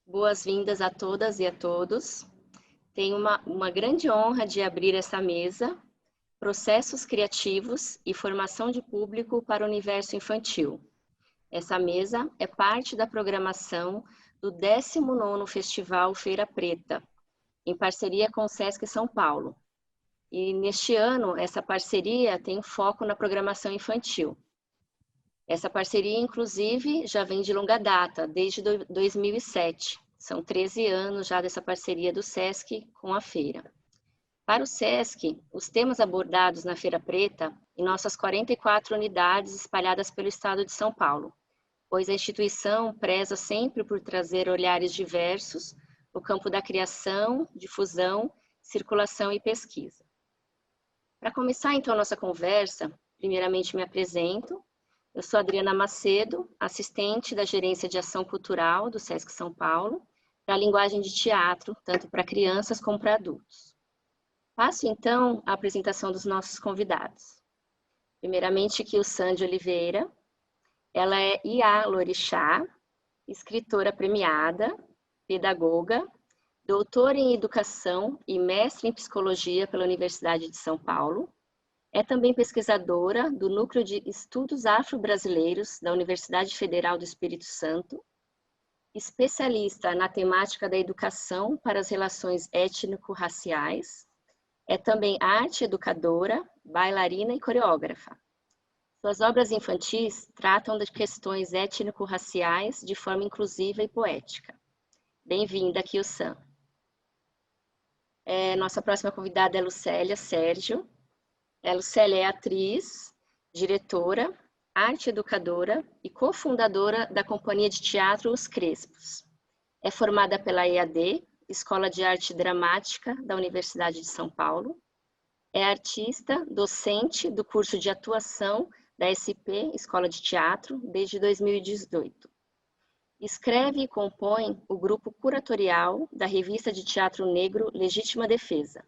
Boas-vindas a todas e a todos. Tenho uma grande honra de abrir essa mesa, Processos Criativos e Formação de Público para o Universo Infantil. Essa mesa é parte da programação do 19º Festival Feira Preta, em parceria com o Sesc São Paulo. E neste ano, essa parceria tem foco na programação infantil. Essa parceria, inclusive, já vem de longa data, desde 2007. São 13 anos já dessa parceria do Sesc com a feira. Para o Sesc, os temas abordados na Feira Preta em nossas 44 unidades espalhadas pelo estado de São Paulo, pois a instituição preza sempre por trazer olhares diversos no campo da criação, difusão, circulação e pesquisa. Para começar, então, a nossa conversa, primeiramente me apresento. Eu sou Adriana Macedo, assistente da Gerência de Ação Cultural do Sesc São Paulo, para a linguagem de teatro, tanto para crianças como para adultos. Passo, então, a apresentação dos nossos convidados. Primeiramente, Kilsan de Oliveira. Ela é Iá Lorixá, escritora premiada, pedagoga, doutora em Educação e mestre em Psicologia pela Universidade de São Paulo. É também pesquisadora do Núcleo de Estudos Afro-Brasileiros da Universidade Federal do Espírito Santo, especialista na temática da educação para as relações étnico-raciais, é também arte educadora, bailarina e coreógrafa. Suas obras infantis tratam de questões étnico-raciais de forma inclusiva e poética. Bem-vinda, Kilsan. Nossa próxima convidada é Lucélia Sérgio. Lucélia é atriz, diretora, arte educadora e cofundadora da companhia de teatro Os Crespos. É formada pela EAD, Escola de Arte Dramática da Universidade de São Paulo. É artista, docente do curso de atuação da SP, Escola de Teatro, desde 2018. Escreve e compõe o grupo curatorial da revista de teatro negro Legítima Defesa,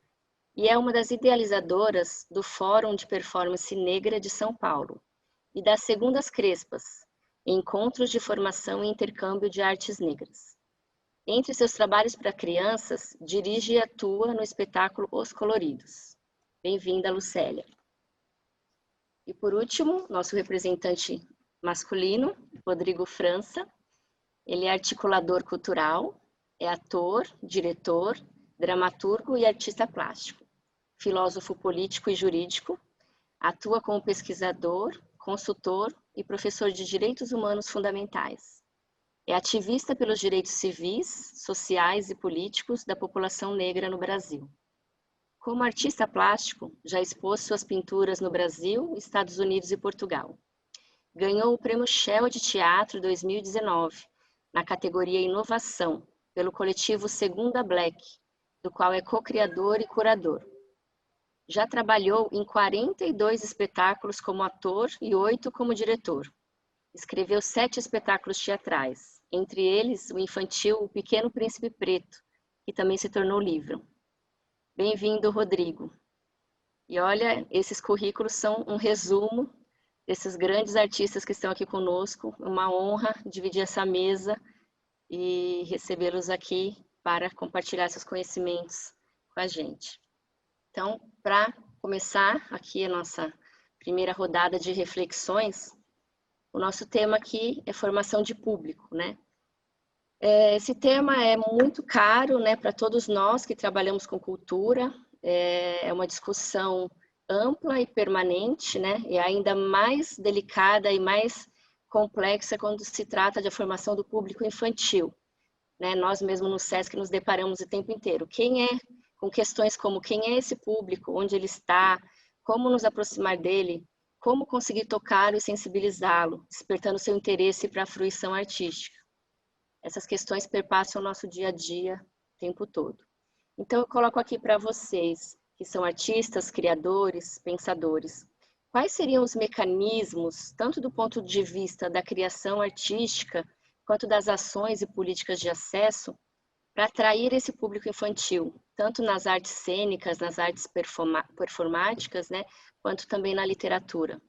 e é uma das idealizadoras do Fórum de Performance Negra de São Paulo e das Segundas Crespas, Encontros de Formação e Intercâmbio de Artes Negras. Entre seus trabalhos para crianças, dirige e atua no espetáculo Os Coloridos. Bem-vinda, Lucélia. E por último, nosso representante masculino, Rodrigo França. Ele é articulador cultural, é ator, diretor, dramaturgo e artista plástico. Filósofo político e jurídico, atua como pesquisador, consultor e professor de direitos humanos fundamentais. É ativista pelos direitos civis, sociais e políticos da população negra no Brasil. Como artista plástico, já expôs suas pinturas no Brasil, Estados Unidos e Portugal. Ganhou o Prêmio Shell de Teatro 2019, na categoria Inovação, pelo coletivo Segunda Black, do qual é co-criador e curador. Já trabalhou em 42 espetáculos como ator e 8 como diretor. Escreveu 7 espetáculos teatrais, entre eles o infantil O Pequeno Príncipe Preto, que também se tornou livro. Bem-vindo, Rodrigo. E olha, esses currículos são um resumo desses grandes artistas que estão aqui conosco. Uma honra dividir essa mesa e recebê-los aqui para compartilhar seus conhecimentos com a gente. Então, para começar aqui a nossa primeira rodada de reflexões, o nosso tema aqui é formação de público, né? Esse tema é muito caro, né, para todos nós que trabalhamos com cultura, é uma discussão ampla e permanente, né, e ainda mais delicada e mais complexa quando se trata de formação do público infantil, né? Nós mesmos no Sesc nos deparamos o tempo inteiro. Com questões como quem é esse público, onde ele está, como nos aproximar dele, como conseguir tocá-lo e sensibilizá-lo, despertando seu interesse para a fruição artística. Essas questões perpassam o nosso dia a dia o tempo todo. Então, eu coloco aqui para vocês, que são artistas, criadores, pensadores, quais seriam os mecanismos, tanto do ponto de vista da criação artística, quanto das ações e políticas de acesso, para atrair esse público infantil, tanto nas artes cênicas, nas artes performáticas, né, quanto também na literatura.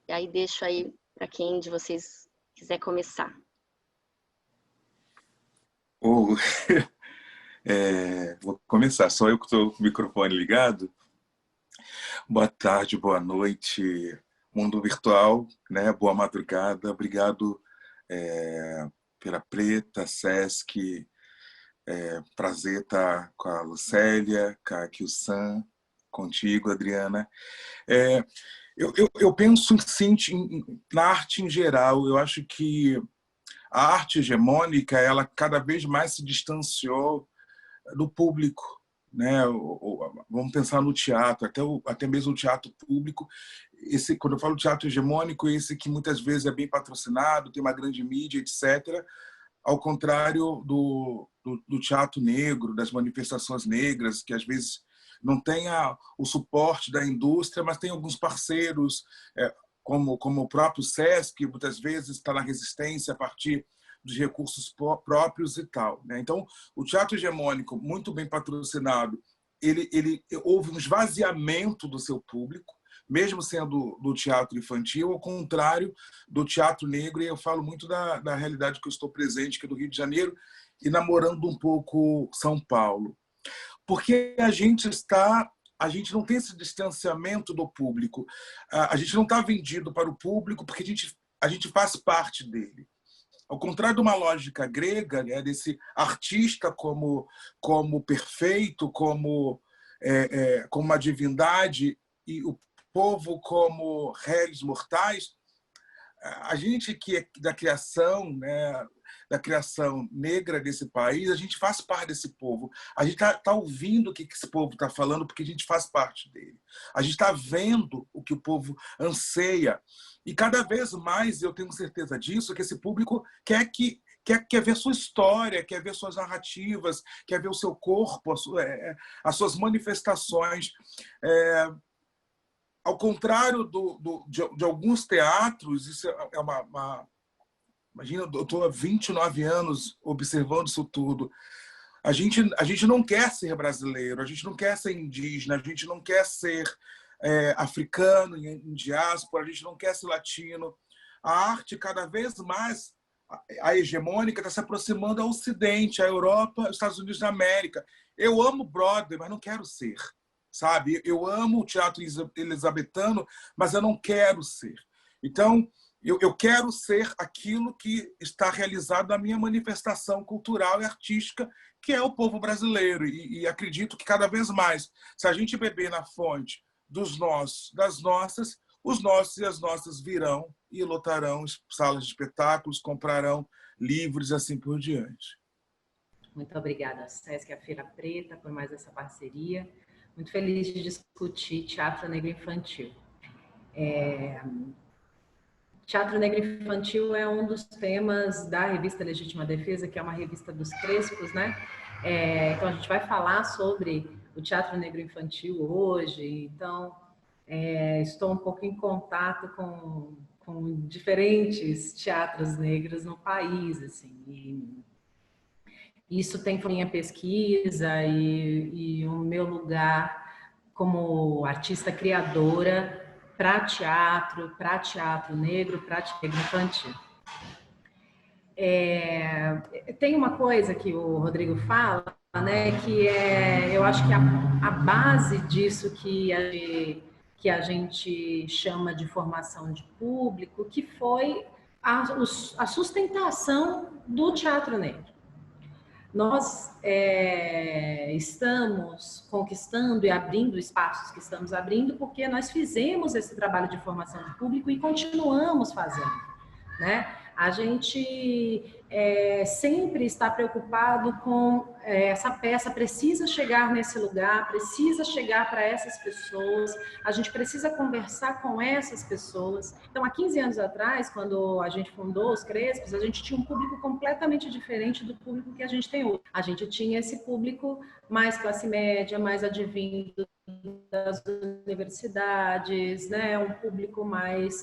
E aí deixo aí para quem de vocês quiser começar. Ou, vou começar, só eu que estou com o microfone ligado. Boa tarde, boa noite, mundo virtual, né? Boa madrugada, obrigado pela Preta, Sesc, prazer estar com a Lucélia, com a Kyu-san, contigo, Adriana. É, eu penso sim, na arte em geral, eu acho que a arte hegemônica, ela cada vez mais se distanciou do público, né? Vamos pensar no teatro, até mesmo o teatro público. Quando eu falo teatro hegemônico, esse que muitas vezes é bem patrocinado, tem uma grande mídia, etc. Ao contrário do teatro negro, das manifestações negras, que às vezes não tem o suporte da indústria, mas tem alguns parceiros, como o próprio Sesc, que muitas vezes está na resistência a partir dos recursos próprios e tal, né? Então, o teatro hegemônico, muito bem patrocinado, ele houve um esvaziamento do seu público, mesmo sendo do teatro infantil, ao contrário do teatro negro, e eu falo muito da realidade que eu estou presente, que é do Rio de Janeiro, e namorando um pouco São Paulo. Porque a gente não tem esse distanciamento do público, a gente não está vendido para o público porque a gente faz parte dele. Ao contrário de uma lógica grega, né, desse artista como perfeito, como uma divindade, e o povo como réis mortais, a gente que é da criação, né, da criação negra desse país, a gente faz parte desse povo. A gente está ouvindo o que esse povo está falando porque a gente faz parte dele. A gente está vendo o que o povo anseia. E cada vez mais, eu tenho certeza disso, que esse público quer ver sua história, quer ver suas narrativas, quer ver o seu corpo, as suas manifestações. Ao contrário de alguns teatros, isso é imagina, eu estou há 29 anos observando isso tudo. A gente não quer ser brasileiro, a gente não quer ser indígena, a gente não quer ser africano em diáspora, a gente não quer ser latino. A arte, cada vez mais, a hegemônica, está se aproximando ao Ocidente, à Europa, aos Estados Unidos da América. Eu amo Broadway, mas não quero ser. Sabe? Eu amo o teatro elisabetano, mas eu não quero ser. Então, eu quero ser aquilo que está realizado na minha manifestação cultural e artística, que é o povo brasileiro. E acredito que cada vez mais, se a gente beber na fonte dos nossos, das nossas, os nossos e as nossas virão e lotarão salas de espetáculos, comprarão livros, assim por diante. Muito obrigada, Sesc, a Feira Preta, por mais essa parceria. Muito feliz de discutir teatro negro infantil. Teatro negro infantil é um dos temas da revista Legítima Defesa, que é uma revista dos Crespos, né? Então, a gente vai falar sobre o teatro negro infantil hoje. Então, estou um pouco em contato com diferentes teatros negros no país, assim. Isso tem minha pesquisa e o meu lugar como artista criadora para teatro negro, para teatro infantil. Tem uma coisa que o Rodrigo fala, né, que eu acho que a base disso que a gente chama de formação de público, que foi a sustentação do teatro negro. Nós estamos conquistando e abrindo espaços que estamos abrindo porque nós fizemos esse trabalho de formação de público e continuamos fazendo, né? A gente sempre está preocupado com essa peça precisa chegar nesse lugar, precisa chegar para essas pessoas, a gente precisa conversar com essas pessoas. Então, há 15 anos atrás, quando a gente fundou os Crespos, a gente tinha um público completamente diferente do público que a gente tem hoje. A gente tinha esse público mais classe média, mais advindo das universidades, né? Um público mais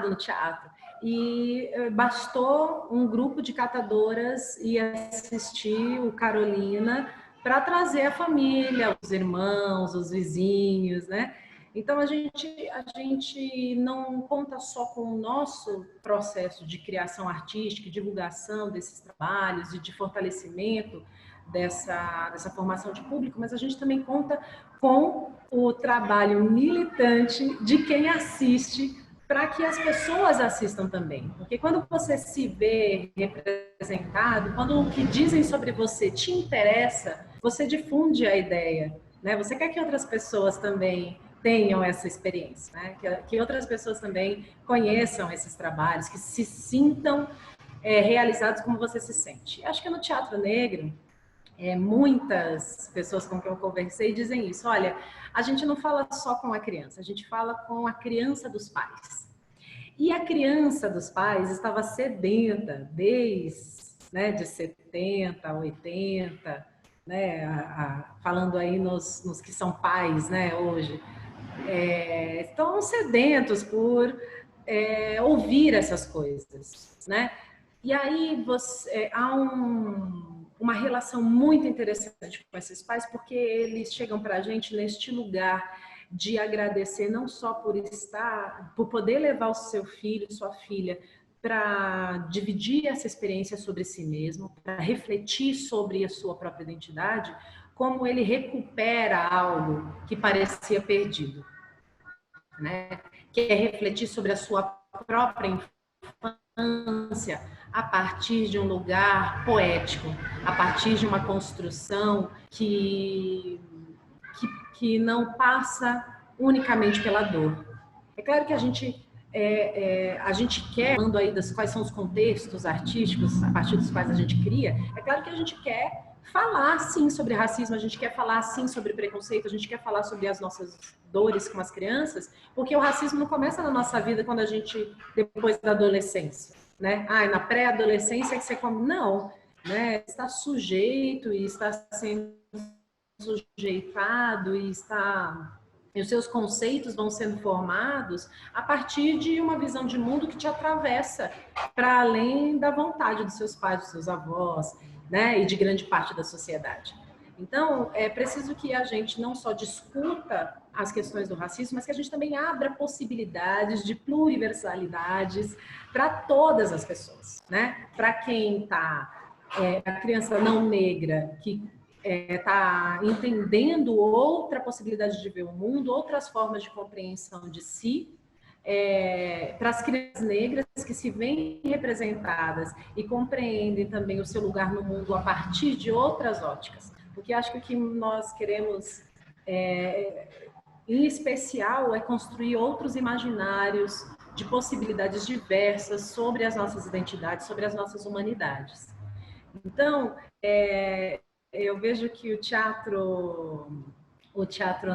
no teatro. E bastou um grupo de catadoras ir assistir o Carolina para trazer a família, os irmãos, os vizinhos, né? Então, a gente não conta só com o nosso processo de criação artística, divulgação desses trabalhos e de fortalecimento dessa formação de público, mas a gente também conta com o trabalho militante de quem assiste, para que as pessoas assistam também. Porque quando você se vê representado, quando o que dizem sobre você te interessa, você difunde a ideia, né? Você quer que outras pessoas também tenham essa experiência, né? Que outras pessoas também conheçam esses trabalhos, que se sintam realizados como você se sente. Acho que no Teatro Negro, muitas pessoas com quem eu conversei dizem isso. Olha, a gente não fala só com a criança, a gente fala com a criança dos pais. E a criança dos pais estava sedenta desde, né, de 70, 80, né, falando aí nos que são pais, né, hoje. Estão sedentos por ouvir essas coisas, né? E aí há uma relação muito interessante com esses pais, porque eles chegam para a gente neste lugar de agradecer não só por poder levar o seu filho, sua filha, para dividir essa experiência sobre si mesmo, para refletir sobre a sua própria identidade, como ele recupera algo que parecia perdido, né? Que é refletir sobre a sua própria infância a partir de um lugar poético, a partir de uma construção que não passa unicamente pela dor. É claro que a gente quer, falando aí quais são os contextos artísticos a partir dos quais a gente cria, é claro que a gente quer falar, sim, sobre racismo, a gente quer falar, sim, sobre preconceito, a gente quer falar sobre as nossas dores com as crianças, porque o racismo não começa na nossa vida quando a gente, depois da adolescência, né? Na pré-adolescência que você come. Não, né? Está sujeito e está sendo sujeitado e os seus conceitos vão sendo formados a partir de uma visão de mundo que te atravessa para além da vontade dos seus pais, dos seus avós, né, e de grande parte da sociedade. Então, é preciso que a gente não só discuta as questões do racismo, mas que a gente também abra possibilidades de pluriversalidades para todas as pessoas, né? Para quem está, a criança não negra que está entendendo outra possibilidade de ver o mundo, outras formas de compreensão de si, para as crianças negras que se veem representadas e compreendem também o seu lugar no mundo a partir de outras óticas. Porque acho que o que nós queremos, em especial, é construir outros imaginários de possibilidades diversas sobre as nossas identidades, sobre as nossas humanidades. Então, eu vejo que o teatro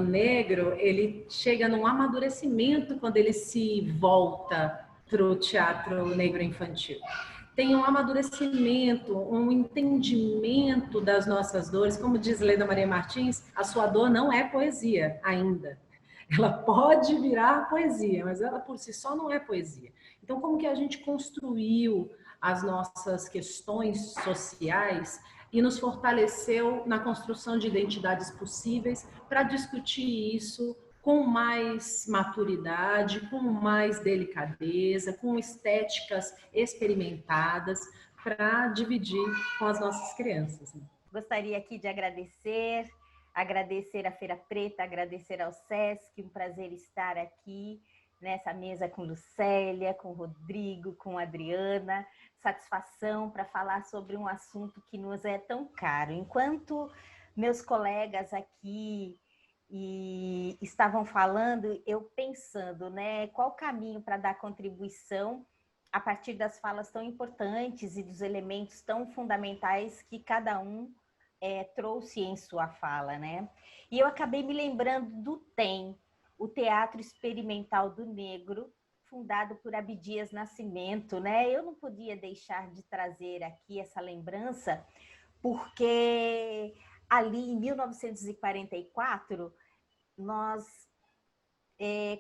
negro, ele chega num amadurecimento quando ele se volta para o teatro negro infantil. Tem um amadurecimento, um entendimento das nossas dores. Como diz Leda Maria Martins, a sua dor não é poesia ainda. Ela pode virar poesia, mas ela por si só não é poesia. Então, como que a gente construiu as nossas questões sociais e nos fortaleceu na construção de identidades possíveis para discutir isso com mais maturidade, com mais delicadeza, com estéticas experimentadas para dividir com as nossas crianças. Gostaria aqui de agradecer a Feira Preta, agradecer ao SESC, um prazer estar aqui nessa mesa com Lucélia, com Rodrigo, com Adriana, satisfação para falar sobre um assunto que nos é tão caro. Enquanto meus colegas aqui estavam falando, eu pensando, né, qual o caminho para dar contribuição a partir das falas tão importantes e dos elementos tão fundamentais que cada um trouxe em sua fala, né? E eu acabei me lembrando do TEM, o Teatro Experimental do Negro, fundado por Abdias Nascimento, né? Eu não podia deixar de trazer aqui essa lembrança, porque ali em 1944 nós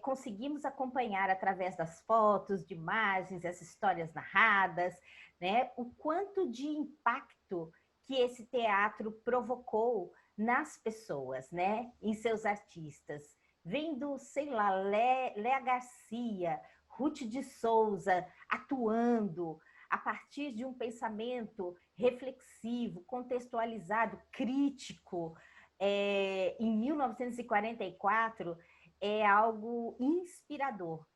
conseguimos acompanhar através das fotos, de imagens, as histórias narradas, né? O quanto de impacto que esse teatro provocou nas pessoas, né? Em seus artistas. vendo, sei lá, Léa Garcia, Ruth de Souza atuando a partir de um pensamento reflexivo, contextualizado, crítico, em 1944, é algo inspirador.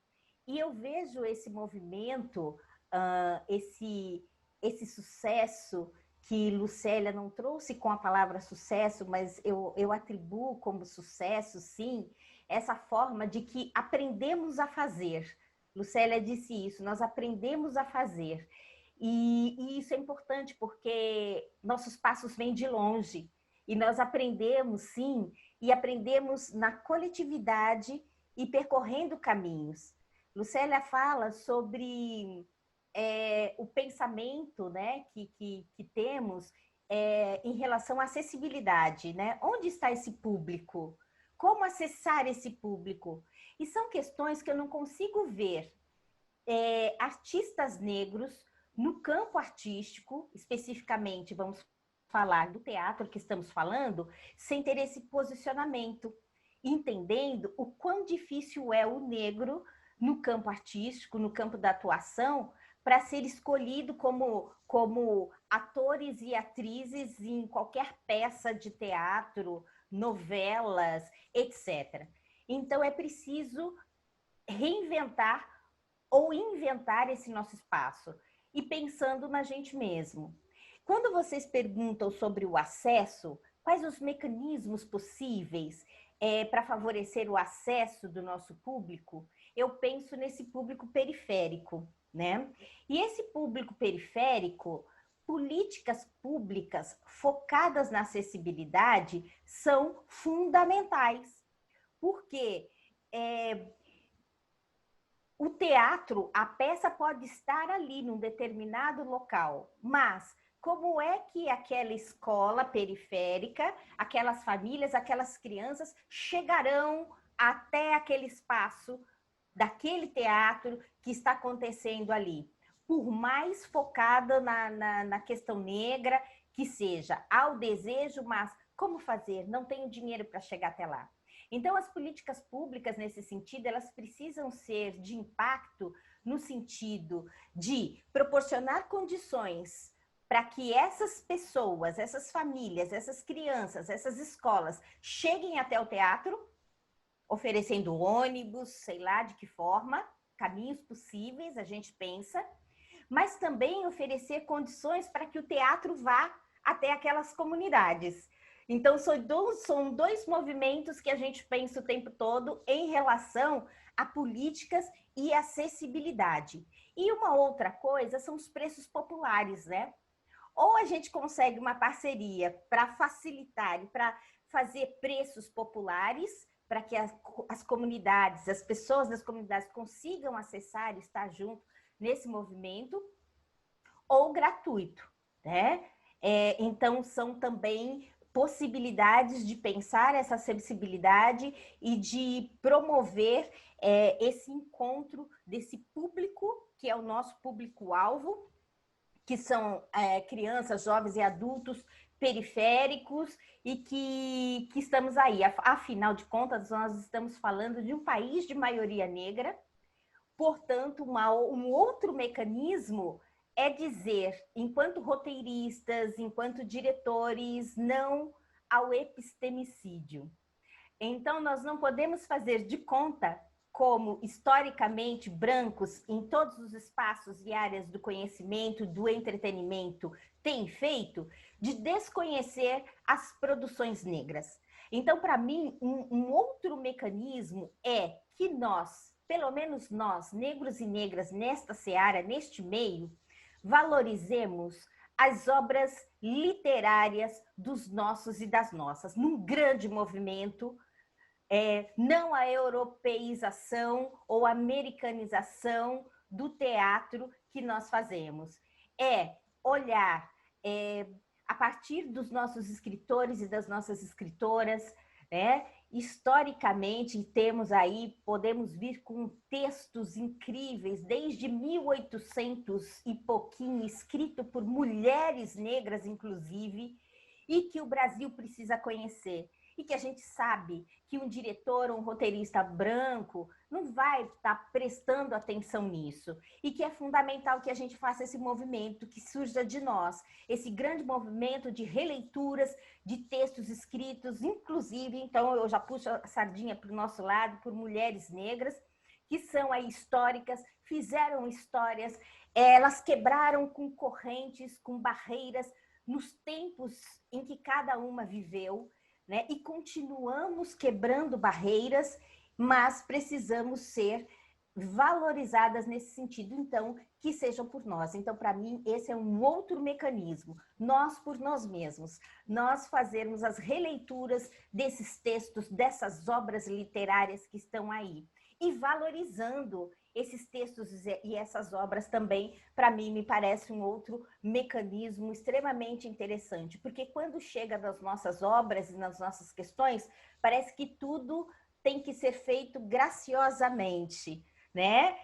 E eu vejo esse movimento, esse sucesso que Lucélia não trouxe com a palavra sucesso, mas eu atribuo como sucesso, sim, essa forma de que aprendemos a fazer. Lucélia disse isso, nós aprendemos a fazer. E isso é importante porque nossos passos vêm de longe. E nós aprendemos, sim, e aprendemos na coletividade e percorrendo caminhos. Lucélia fala sobre o pensamento, né, que temos em relação à acessibilidade, né? Onde está esse público? Como acessar esse público? E são questões que eu não consigo ver artistas negros no campo artístico, especificamente, vamos falar do teatro que estamos falando, sem ter esse posicionamento, entendendo o quão difícil é o negro no campo artístico, no campo da atuação, para ser escolhido como atores e atrizes em qualquer peça de teatro, novelas, etc. Então, é preciso reinventar ou inventar esse nosso espaço e pensando na gente mesmo. Quando vocês perguntam sobre o acesso, quais os mecanismos possíveis para favorecer o acesso do nosso público, eu penso nesse público periférico, né? E esse público periférico, políticas públicas focadas na acessibilidade são fundamentais, porque o teatro, a peça pode estar ali num determinado local, mas como é que aquela escola periférica, aquelas famílias, aquelas crianças chegarão até aquele espaço daquele teatro que está acontecendo ali? Por mais focada na questão negra que seja, há o desejo, mas como fazer? Não tenho dinheiro para chegar até lá. Então, as políticas públicas, nesse sentido, elas precisam ser de impacto no sentido de proporcionar condições para que essas pessoas, essas famílias, essas crianças, essas escolas cheguem até o teatro, oferecendo ônibus, sei lá de que forma, caminhos possíveis, a gente pensa, mas também oferecer condições para que o teatro vá até aquelas comunidades. Então, são dois movimentos que a gente pensa o tempo todo em relação a políticas e acessibilidade. E uma outra coisa são os preços populares, né? Ou a gente consegue uma parceria para facilitar e para fazer preços populares, para que as comunidades, as pessoas das comunidades consigam acessar e estar junto nesse movimento, ou gratuito, né? Então, são também possibilidades de pensar essa acessibilidade e de promover esse encontro desse público, que é o nosso público-alvo, que são crianças, jovens e adultos periféricos e que estamos aí. Afinal de contas, nós estamos falando de um país de maioria negra, portanto, um outro mecanismo é dizer, enquanto roteiristas, enquanto diretores, não ao epistemicídio. Então, nós não podemos fazer de conta, como historicamente brancos em todos os espaços e áreas do conhecimento, do entretenimento, têm feito, de desconhecer as produções negras. Então, para mim, um outro mecanismo é que nós, pelo menos nós, negros e negras, nesta seara, neste meio, valorizemos as obras literárias dos nossos e das nossas, num grande movimento, não a europeização ou americanização do teatro que nós fazemos. É olhar a partir dos nossos escritores e das nossas escritoras, né? Historicamente, temos aí, podemos vir com textos incríveis, desde 1800 e pouquinho, escrito por mulheres negras, inclusive, e que o Brasil precisa conhecer. e que a gente sabe que um diretor ou um roteirista branco não vai estar prestando atenção nisso, e que é fundamental que a gente faça esse movimento, que surja de nós, esse grande movimento de releituras de textos escritos, inclusive, então eu já puxo a sardinha para o nosso lado, por mulheres negras, que são aí históricas, fizeram histórias, elas quebraram com correntes, com barreiras, nos tempos em que cada uma viveu, né? E continuamos quebrando barreiras, mas precisamos ser valorizadas nesse sentido, então, que sejam por nós. Então, para mim, esse é um outro mecanismo, nós por nós mesmos, nós fazermos as releituras desses textos, dessas obras literárias que estão aí, e valorizando esses textos e essas obras também, para mim, me parece um outro mecanismo extremamente interessante, porque quando chega nas nossas obras e nas nossas questões, parece que tudo tem que ser feito graciosamente, né?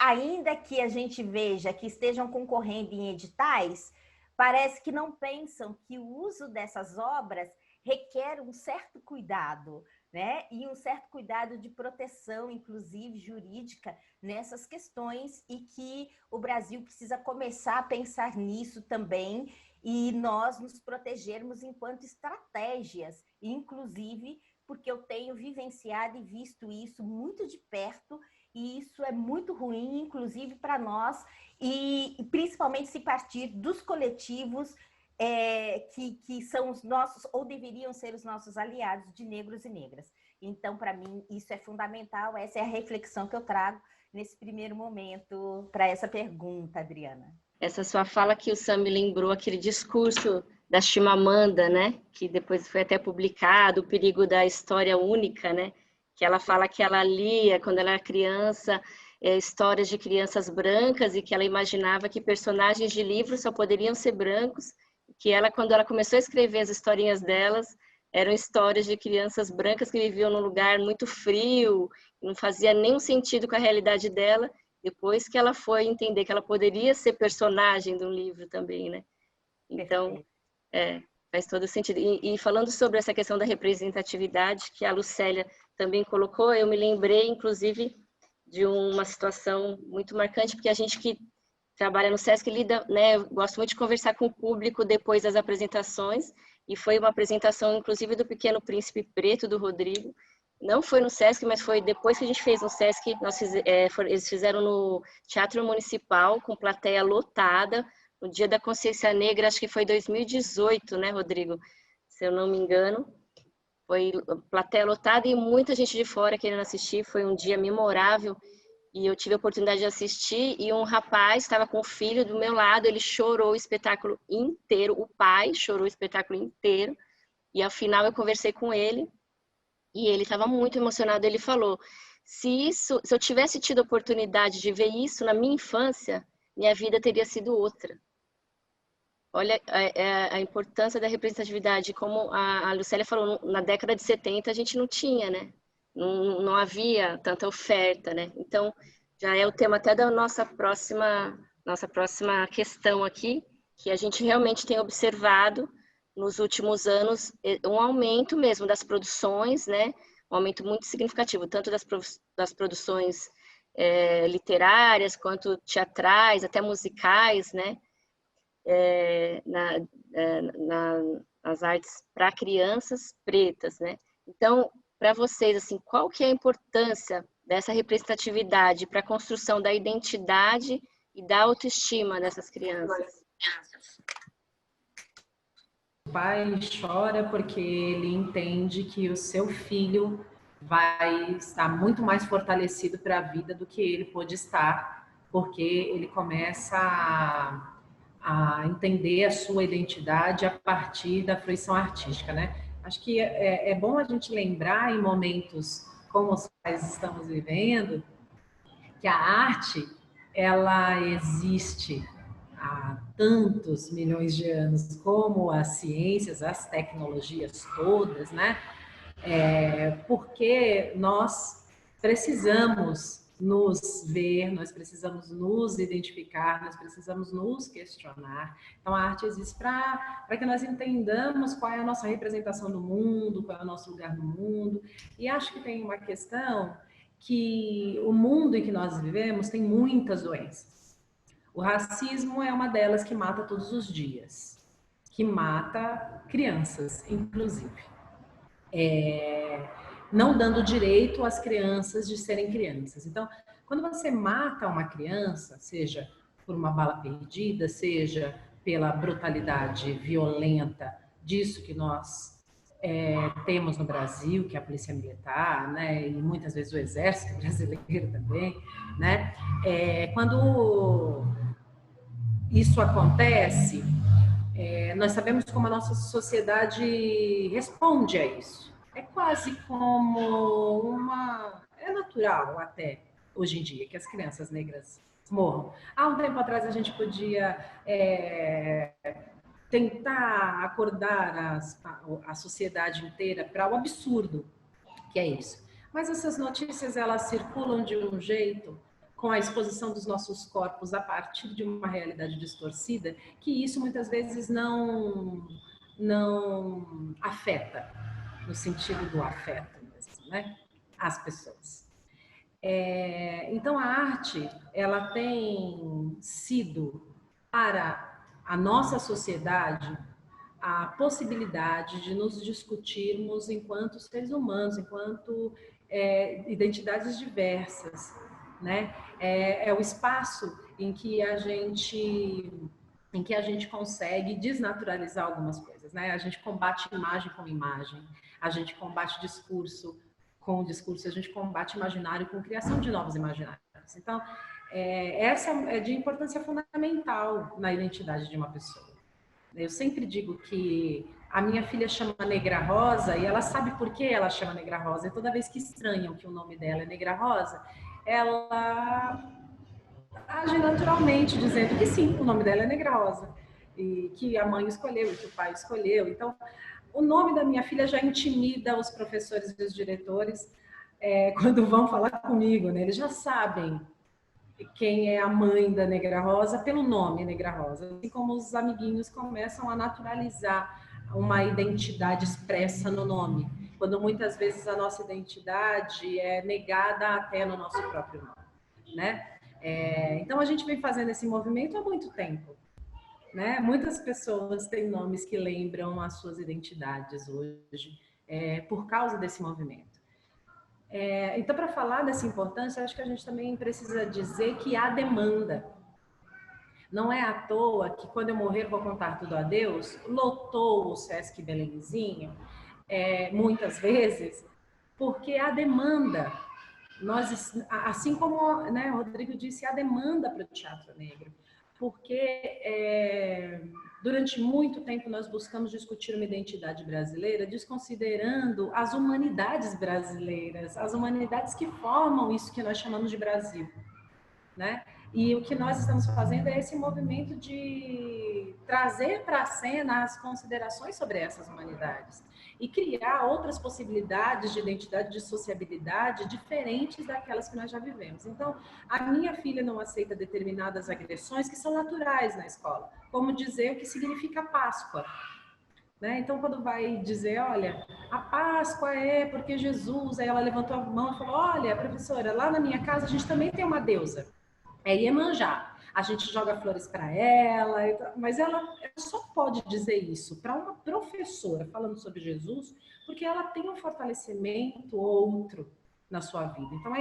Ainda que a gente veja que estejam concorrendo em editais, parece que não pensam que o uso dessas obras requer um certo cuidado, né? E um certo cuidado de proteção, inclusive jurídica, nessas questões, e que o Brasil precisa começar a pensar nisso também, e nós nos protegermos enquanto estratégias, inclusive porque eu tenho vivenciado e visto isso muito de perto, e isso é muito ruim, inclusive para nós, e principalmente se partir dos coletivos que são os nossos, ou deveriam ser os nossos aliados, de negros e negras. Então, para mim, isso é fundamental, essa é a reflexão que eu trago nesse primeiro momento para essa pergunta, Adriana. Essa sua fala que o Sam me lembrou aquele discurso da Chimamanda, né? Que depois foi até publicado, o perigo da história única, né? Que ela fala que ela lia, quando ela era criança, histórias de crianças brancas, e que ela imaginava que personagens de livros só poderiam ser brancos, que ela, quando ela começou a escrever as historinhas delas, eram histórias de crianças brancas que viviam num lugar muito frio, não fazia nenhum sentido com a realidade dela, depois que ela foi entender que ela poderia ser personagem de um livro também, né? Então, faz todo sentido. E falando sobre essa questão da representatividade, que a Lucélia também colocou, eu me lembrei, inclusive, de uma situação muito marcante, porque a gente que trabalha no SESC lida, né, eu gosto muito de conversar com o público depois das apresentações, e foi uma apresentação, inclusive, do Pequeno Príncipe Preto, do Rodrigo. Não foi no SESC, mas foi depois que a gente fez no SESC, eles fizeram no Teatro Municipal, com plateia lotada, no Dia da Consciência Negra, acho que foi 2018, né, Rodrigo? Se eu não me engano. Foi plateia lotada e muita gente de fora querendo assistir, foi um dia memorável. E eu tive a oportunidade de assistir, e um rapaz estava com o filho do meu lado, ele chorou o espetáculo inteiro, o pai chorou o espetáculo inteiro, e ao final eu conversei com ele, e ele estava muito emocionado. Ele falou, se eu tivesse tido a oportunidade de ver isso na minha infância, minha vida teria sido outra. Olha a importância da representatividade, como a Lucélia falou, na década de 70 a gente não tinha, né? Não havia tanta oferta, né? Então, já é o tema até da nossa próxima questão aqui, que a gente realmente tem observado nos últimos anos um aumento mesmo das produções, né? Um aumento muito significativo, tanto das produções literárias, quanto teatrais, até musicais, né? Nas artes para crianças pretas, né? Então, para vocês, assim, qual que é a importância dessa representatividade para a construção da identidade e da autoestima dessas crianças? O pai chora porque ele entende que o seu filho vai estar muito mais fortalecido para a vida do que ele pôde estar, porque ele começa a entender a sua identidade a partir da fruição artística, né? Acho que é bom a gente lembrar, em momentos como os quais estamos vivendo, que a arte, ela existe há tantos milhões de anos, como as ciências, as tecnologias todas, né? Porque nós precisamos nos ver, nós precisamos nos identificar, nós precisamos nos questionar. Então, a arte existe para que nós entendamos qual é a nossa representação no mundo, qual é o nosso lugar no mundo. E acho que tem uma questão que o mundo em que nós vivemos tem muitas doenças. O racismo é uma delas que mata todos os dias, que mata crianças, inclusive. Não dando direito às crianças de serem crianças. Então, quando você mata uma criança, seja por uma bala perdida, seja pela brutalidade violenta disso que nós temos no Brasil, que é a polícia militar, né, e muitas vezes o exército brasileiro também, né, quando isso acontece, nós sabemos como a nossa sociedade responde a isso. É quase como é natural até, hoje em dia, que as crianças negras morram. Há um tempo atrás a gente podia tentar acordar a sociedade inteira para o absurdo que é isso. Mas essas notícias, elas circulam de um jeito, com a exposição dos nossos corpos a partir de uma realidade distorcida, que isso muitas vezes não afeta, no sentido do afeto mesmo, né? As pessoas. Então, a arte, ela tem sido, para a nossa sociedade, a possibilidade de nos discutirmos enquanto seres humanos, enquanto identidades diversas, né? É o espaço em que a gente consegue desnaturalizar algumas coisas, né? A gente combate imagem com imagem, a gente combate discurso com discurso, a gente combate imaginário com criação de novos imaginários. Então, essa é de importância fundamental na identidade de uma pessoa. Eu sempre digo que a minha filha chama Negra Rosa e ela sabe por que ela chama Negra Rosa. E toda vez que estranham que o nome dela é Negra Rosa, ela age naturalmente dizendo que sim, o nome dela é Negra Rosa. E que a mãe escolheu e que o pai escolheu. Então, o nome da minha filha já intimida os professores e os diretores quando vão falar comigo, né? Eles já sabem quem é a mãe da Negra Rosa pelo nome Negra Rosa, assim como os amiguinhos começam a naturalizar uma identidade expressa no nome, quando muitas vezes a nossa identidade é negada até no nosso próprio nome, né? Então a gente vem fazendo esse movimento há muito tempo, né? Muitas pessoas têm nomes que lembram as suas identidades hoje por causa desse movimento. Então, para falar dessa importância, acho que a gente também precisa dizer que há demanda. Não é à toa que, quando eu morrer, vou contar tudo a Deus, lotou o Sesc Belenzinho, muitas vezes, porque há demanda. Nós, assim como, né, o Rodrigo disse, há demanda para o teatro negro, porque durante muito tempo nós buscamos discutir uma identidade brasileira desconsiderando as humanidades brasileiras, as humanidades que formam isso que nós chamamos de Brasil, né? E o que nós estamos fazendo é esse movimento de trazer para a cena as considerações sobre essas humanidades e criar outras possibilidades de identidade, de sociabilidade diferentes daquelas que nós já vivemos. Então, a minha filha não aceita determinadas agressões que são naturais na escola, como dizer o que significa Páscoa. Né? Então, quando vai dizer, olha, a Páscoa é porque Jesus, aí ela levantou a mão e falou, olha, professora, lá na minha casa a gente também tem uma deusa. É Iemanjá. A gente joga flores para ela, mas ela só pode dizer isso para uma professora falando sobre Jesus, porque ela tem um fortalecimento outro na sua vida. Então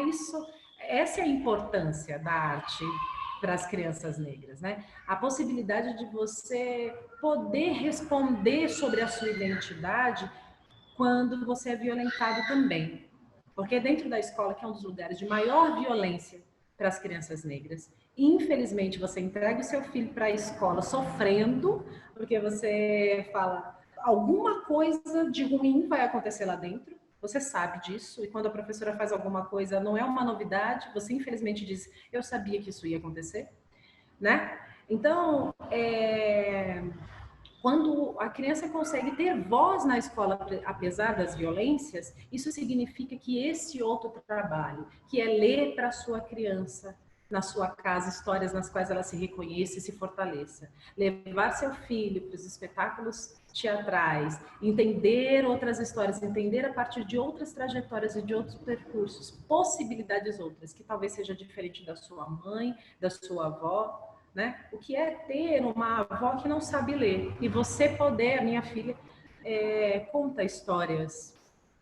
essa é a importância da arte para as crianças negras, né? A possibilidade de você poder responder sobre a sua identidade quando você é violentado também. Porque dentro da escola, que é um dos lugares de maior violência para as crianças negras, infelizmente você entrega o seu filho para a escola sofrendo, porque você fala alguma coisa de ruim vai acontecer lá dentro, você sabe disso, e quando a professora faz alguma coisa, não é uma novidade, você infelizmente diz, eu sabia que isso ia acontecer, né? Então, Quando a criança consegue ter voz na escola, apesar das violências, isso significa que esse outro trabalho, que é ler para a sua criança, na sua casa, histórias nas quais ela se reconheça e se fortaleça. Levar seu filho para os espetáculos teatrais, entender outras histórias, entender a partir de outras trajetórias e de outros percursos, possibilidades outras, que talvez seja diferente da sua mãe, da sua avó, né? O que é ter uma avó que não sabe ler e você poder, a minha filha conta histórias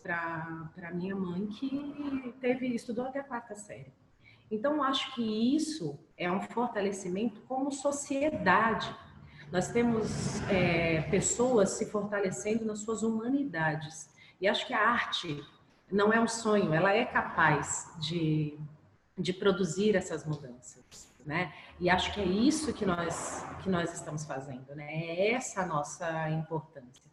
para minha mãe que estudou até a 4ª série. Então, acho que isso é um fortalecimento como sociedade. Nós temos pessoas se fortalecendo nas suas humanidades. E acho que a arte não é um sonho, ela é capaz de produzir essas mudanças, né? E acho que é isso que nós estamos fazendo, né? É essa a nossa importância.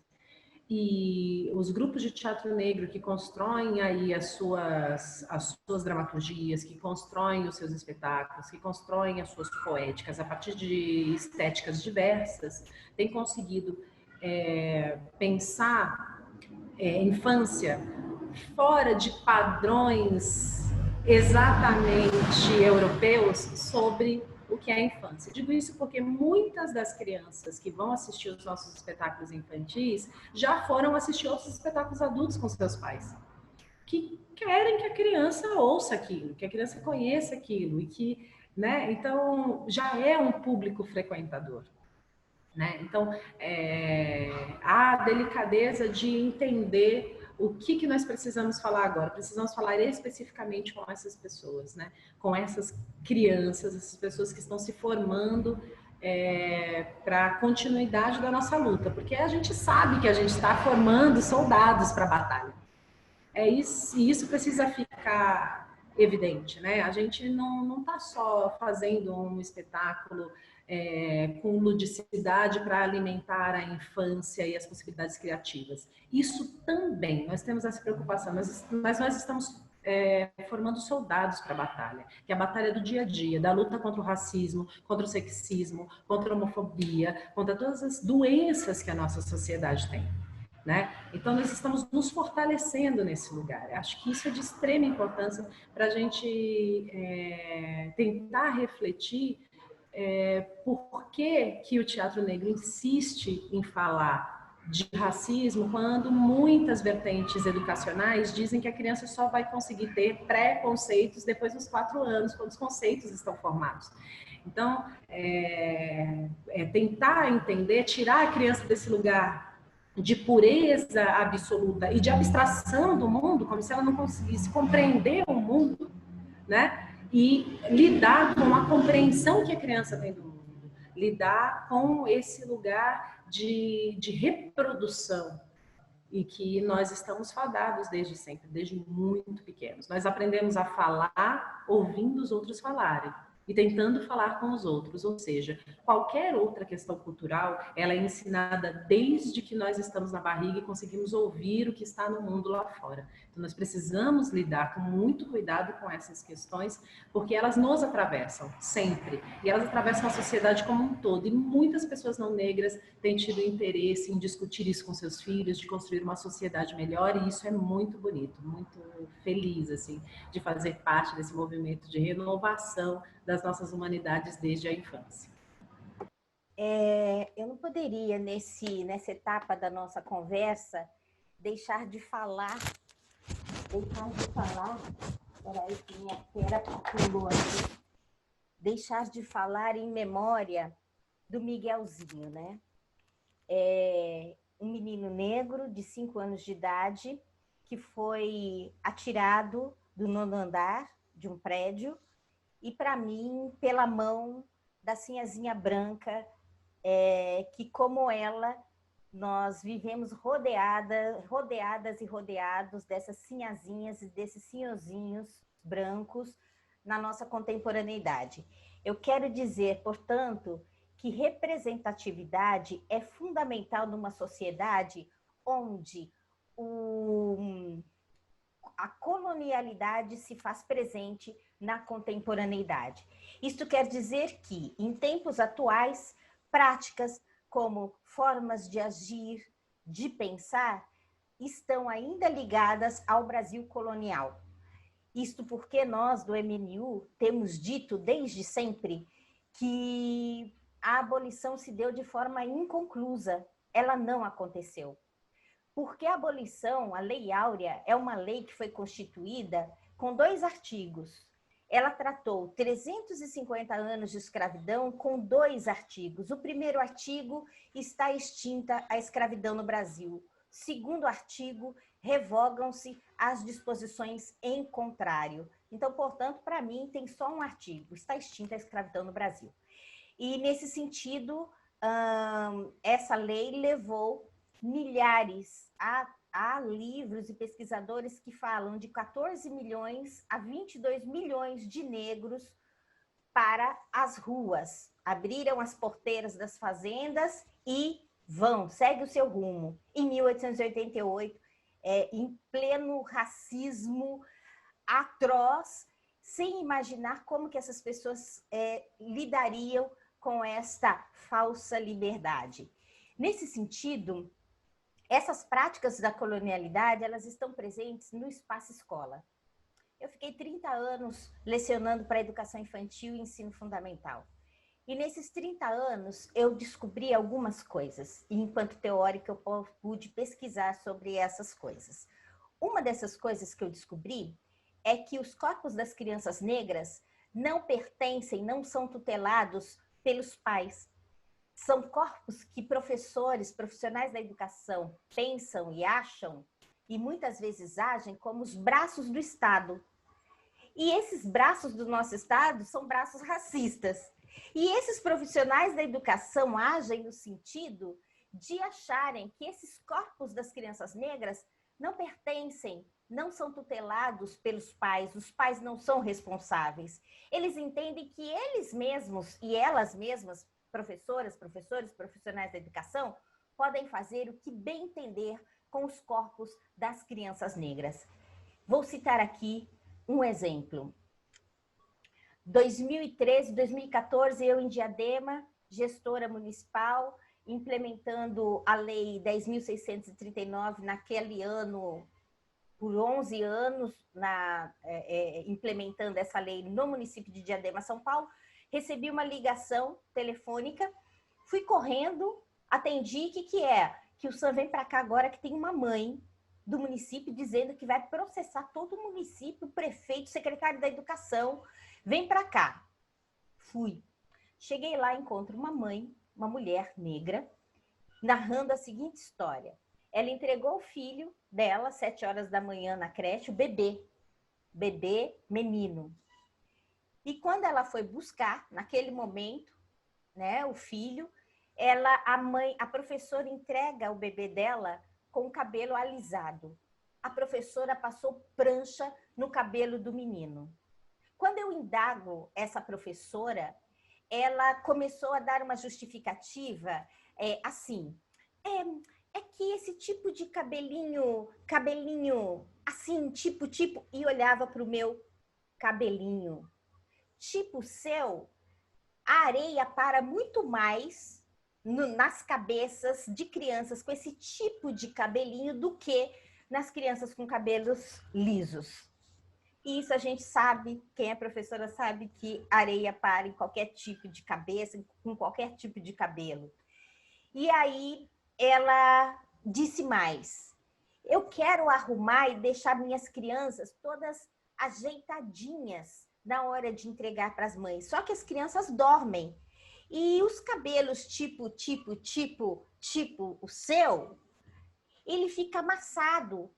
E os grupos de teatro negro que constroem aí as suas dramaturgias, que constroem os seus espetáculos, que constroem as suas poéticas a partir de estéticas diversas, têm conseguido pensar infância fora de padrões exatamente europeus sobre o que é a infância. Digo isso porque muitas das crianças que vão assistir os nossos espetáculos infantis já foram assistir outros espetáculos adultos com seus pais, que querem que a criança ouça aquilo, que a criança conheça aquilo, e que, né, então já é um público frequentador. Né? Então, há a delicadeza de entender o que nós precisamos falar agora. Precisamos falar especificamente com essas pessoas, né? Com essas crianças, essas pessoas que estão se formando para a continuidade da nossa luta, porque a gente sabe que a gente está formando soldados para a batalha. E isso precisa ficar evidente, né? A gente não está só fazendo um espetáculo com ludicidade para alimentar a infância e as possibilidades criativas. Isso também, nós temos essa preocupação, mas nós estamos formando soldados para a batalha, que é a batalha do dia a dia, da luta contra o racismo, contra o sexismo, contra a homofobia, contra todas as doenças que a nossa sociedade tem. Né? Então, nós estamos nos fortalecendo nesse lugar. Acho que isso é de extrema importância para a gente tentar refletir por que o teatro negro insiste em falar de racismo quando muitas vertentes educacionais dizem que a criança só vai conseguir ter pré-conceitos depois dos 4 anos, quando os conceitos estão formados. Então, tentar entender, tirar a criança desse lugar de pureza absoluta e de abstração do mundo, como se ela não conseguisse compreender o mundo, né? E lidar com a compreensão que a criança tem do mundo, lidar com esse lugar de reprodução e que nós estamos fadados desde sempre, desde muito pequenos. Nós aprendemos a falar ouvindo os outros falarem e tentando falar com os outros, ou seja, qualquer outra questão cultural, ela é ensinada desde que nós estamos na barriga e conseguimos ouvir o que está no mundo lá fora. Então, nós precisamos lidar com muito cuidado com essas questões, porque elas nos atravessam, sempre. E elas atravessam a sociedade como um todo. E muitas pessoas não negras têm tido interesse em discutir isso com seus filhos, de construir uma sociedade melhor, e isso é muito bonito, muito feliz, assim, de fazer parte desse movimento de renovação das nossas humanidades desde a infância. Eu não poderia, nessa etapa da nossa conversa, deixar de falar, peraí que minha pera pulou aqui, deixar de falar em memória do Miguelzinho, né? Um menino negro de 5 anos de idade que foi atirado do 9º andar de um prédio e, para mim, pela mão da Sinhazinha Branca, que, como ela, nós vivemos rodeadas e rodeados dessas sinhazinhas e desses senhorzinhos brancos na nossa contemporaneidade. Eu quero dizer, portanto, que representatividade é fundamental numa sociedade onde a colonialidade se faz presente na contemporaneidade. Isto quer dizer que, em tempos atuais, práticas como formas de agir, de pensar, estão ainda ligadas ao Brasil colonial. Isto porque nós, do MNU, temos dito desde sempre que a abolição se deu de forma inconclusa. Ela não aconteceu. Porque a abolição, a Lei Áurea, é uma lei que foi constituída com 2 artigos. Ela tratou 350 anos de escravidão com 2 artigos. O primeiro artigo está extinta a escravidão no Brasil. Segundo artigo, revogam-se as disposições em contrário. Então, portanto, para mim, tem só um artigo, está extinta a escravidão no Brasil. E, nesse sentido, essa lei levou milhares, há livros e pesquisadores que falam de 14 milhões a 22 milhões de negros para as ruas. Abriram as porteiras das fazendas e segue o seu rumo. Em 1888, em pleno racismo atroz, sem imaginar como que essas pessoas lidariam com esta falsa liberdade. Nesse sentido, essas práticas da colonialidade, elas estão presentes no espaço escola. Eu fiquei 30 anos lecionando para educação infantil e ensino fundamental. E nesses 30 anos, eu descobri algumas coisas. E, enquanto teórica, eu pude pesquisar sobre essas coisas. Uma dessas coisas que eu descobri é que os corpos das crianças negras não pertencem, não são tutelados pelos pais. São corpos que professores, profissionais da educação pensam e acham, e muitas vezes agem como os braços do Estado. E esses braços do nosso Estado são braços racistas. E esses profissionais da educação agem no sentido de acharem que esses corpos das crianças negras não pertencem, não são tutelados pelos pais, os pais não são responsáveis. Eles entendem que eles mesmos e elas mesmas, professoras, professores, profissionais da educação, podem fazer o que bem entender com os corpos das crianças negras. Vou citar aqui um exemplo. 2013, 2014, eu em Diadema, gestora municipal, implementando a Lei 10.639 naquele ano, por 11 anos, implementando essa lei no município de Diadema, São Paulo, recebi uma ligação telefônica, fui correndo, atendi, o que é? Que o Sam vem para cá agora que tem uma mãe do município dizendo que vai processar todo o município, o prefeito, o secretário da educação, vem para cá. Fui. Cheguei lá, encontro uma mãe, uma mulher negra, narrando a seguinte história. Ela entregou o filho dela, 7 horas da manhã na creche, o bebê menino. E quando ela foi buscar, naquele momento, né, o filho, a professora entrega o bebê dela com o cabelo alisado. A professora passou prancha no cabelo do menino. Quando eu indago essa professora, ela começou a dar uma justificativa assim, é que esse tipo de cabelinho assim, tipo, e olhava para o meu cabelinho. Tipo seu, a areia para muito mais nas cabeças de crianças com esse tipo de cabelinho do que nas crianças com cabelos lisos. E isso a gente sabe, quem é professora sabe que areia para em qualquer tipo de cabeça, com qualquer tipo de cabelo. E aí ela disse mais, eu quero arrumar e deixar minhas crianças todas ajeitadinhas na hora de entregar para as mães. Só que as crianças dormem. E os cabelos tipo o seu, ele fica amassado.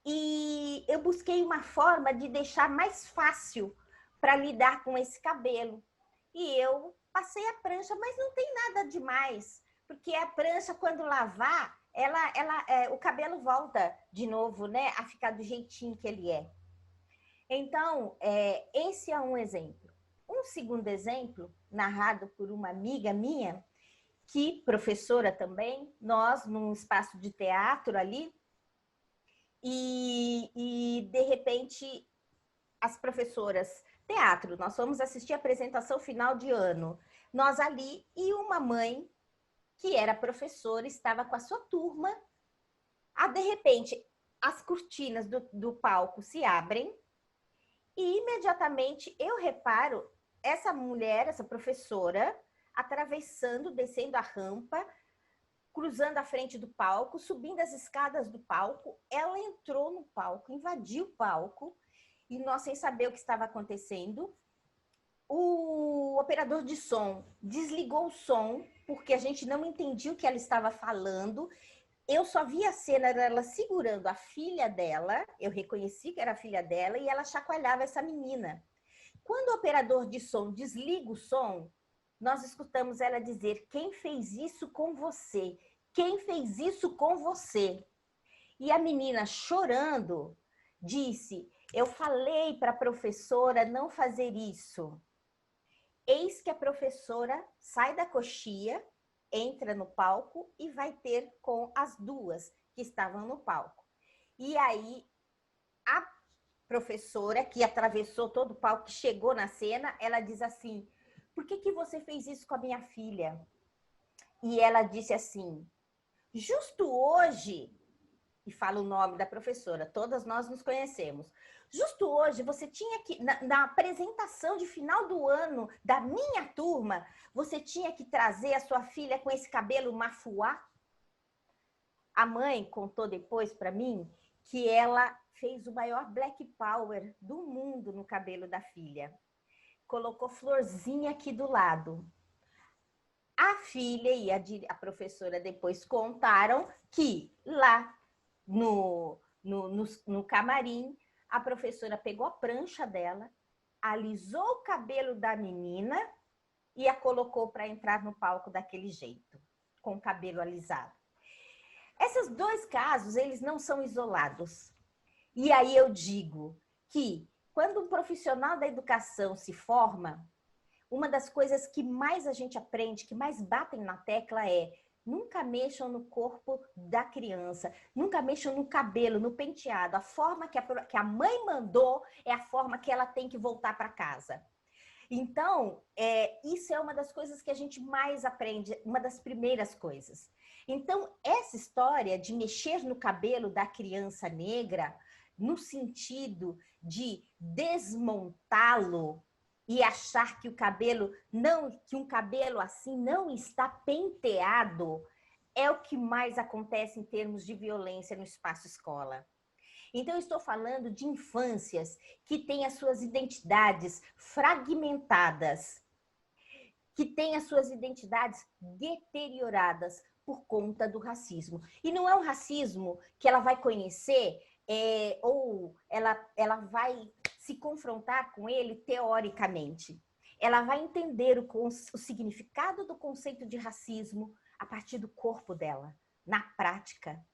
E eu busquei uma forma de deixar mais fácil para lidar com esse cabelo. E eu passei a prancha, mas não tem nada demais, porque a prancha, quando lavar, o cabelo volta de novo, né, a ficar do jeitinho que ele é. Então, esse é um exemplo. Um segundo exemplo, narrado por uma amiga minha, que professora também, nós num espaço de teatro ali, e de repente as professoras, teatro, nós fomos assistir a apresentação final de ano, nós ali, e uma mãe que era professora, estava com a sua turma. De repente, as cortinas do palco se abrem e imediatamente eu reparo essa mulher, essa professora, atravessando, descendo a rampa, cruzando a frente do palco, subindo as escadas do palco. Ela entrou no palco, invadiu o palco, e nós, sem saber o que estava acontecendo, o operador de som desligou o som, porque a gente não entendia o que ela estava falando. Eu só vi a cena dela segurando a filha dela, eu reconheci que era a filha dela, e ela chacoalhava essa menina. Quando o operador de som desliga o som, nós escutamos ela dizer: quem fez isso com você? Quem fez isso com você? E a menina, chorando, disse: eu falei para a professora não fazer isso. Eis que a professora sai da coxia, entra no palco e vai ter com as duas que estavam no palco. E aí, a professora, que atravessou todo o palco, que chegou na cena, ela diz assim: por que você fez isso com a minha filha? E ela disse assim: justo hoje, e fala o nome da professora, todas nós nos conhecemos, justo hoje você tinha que, na apresentação de final do ano da minha turma, você tinha que trazer a sua filha com esse cabelo mafuá. A mãe contou depois para mim que ela fez o maior black power do mundo no cabelo da filha. Colocou florzinha aqui do lado. A filha e a professora depois contaram que lá no camarim, a professora pegou a prancha dela, alisou o cabelo da menina e a colocou para entrar no palco daquele jeito, com o cabelo alisado. Esses dois casos, eles não são isolados. E aí eu digo que quando um profissional da educação se forma, uma das coisas que mais a gente aprende, que mais batem na tecla é: nunca mexam no corpo da criança, nunca mexam no cabelo, no penteado. A forma que a mãe mandou é a forma que ela tem que voltar para casa. Então, isso é uma das coisas que a gente mais aprende, uma das primeiras coisas. Então, essa história de mexer no cabelo da criança negra, no sentido de desmontá-lo e achar que que um cabelo assim não está penteado, é o que mais acontece em termos de violência no espaço escola. Então, eu estou falando de infâncias que têm as suas identidades fragmentadas, que têm as suas identidades deterioradas por conta do racismo. E não é um racismo que ela vai conhecer ou ela vai se confrontar com ele teoricamente. Ela vai entender o significado do conceito de racismo a partir do corpo dela, na prática.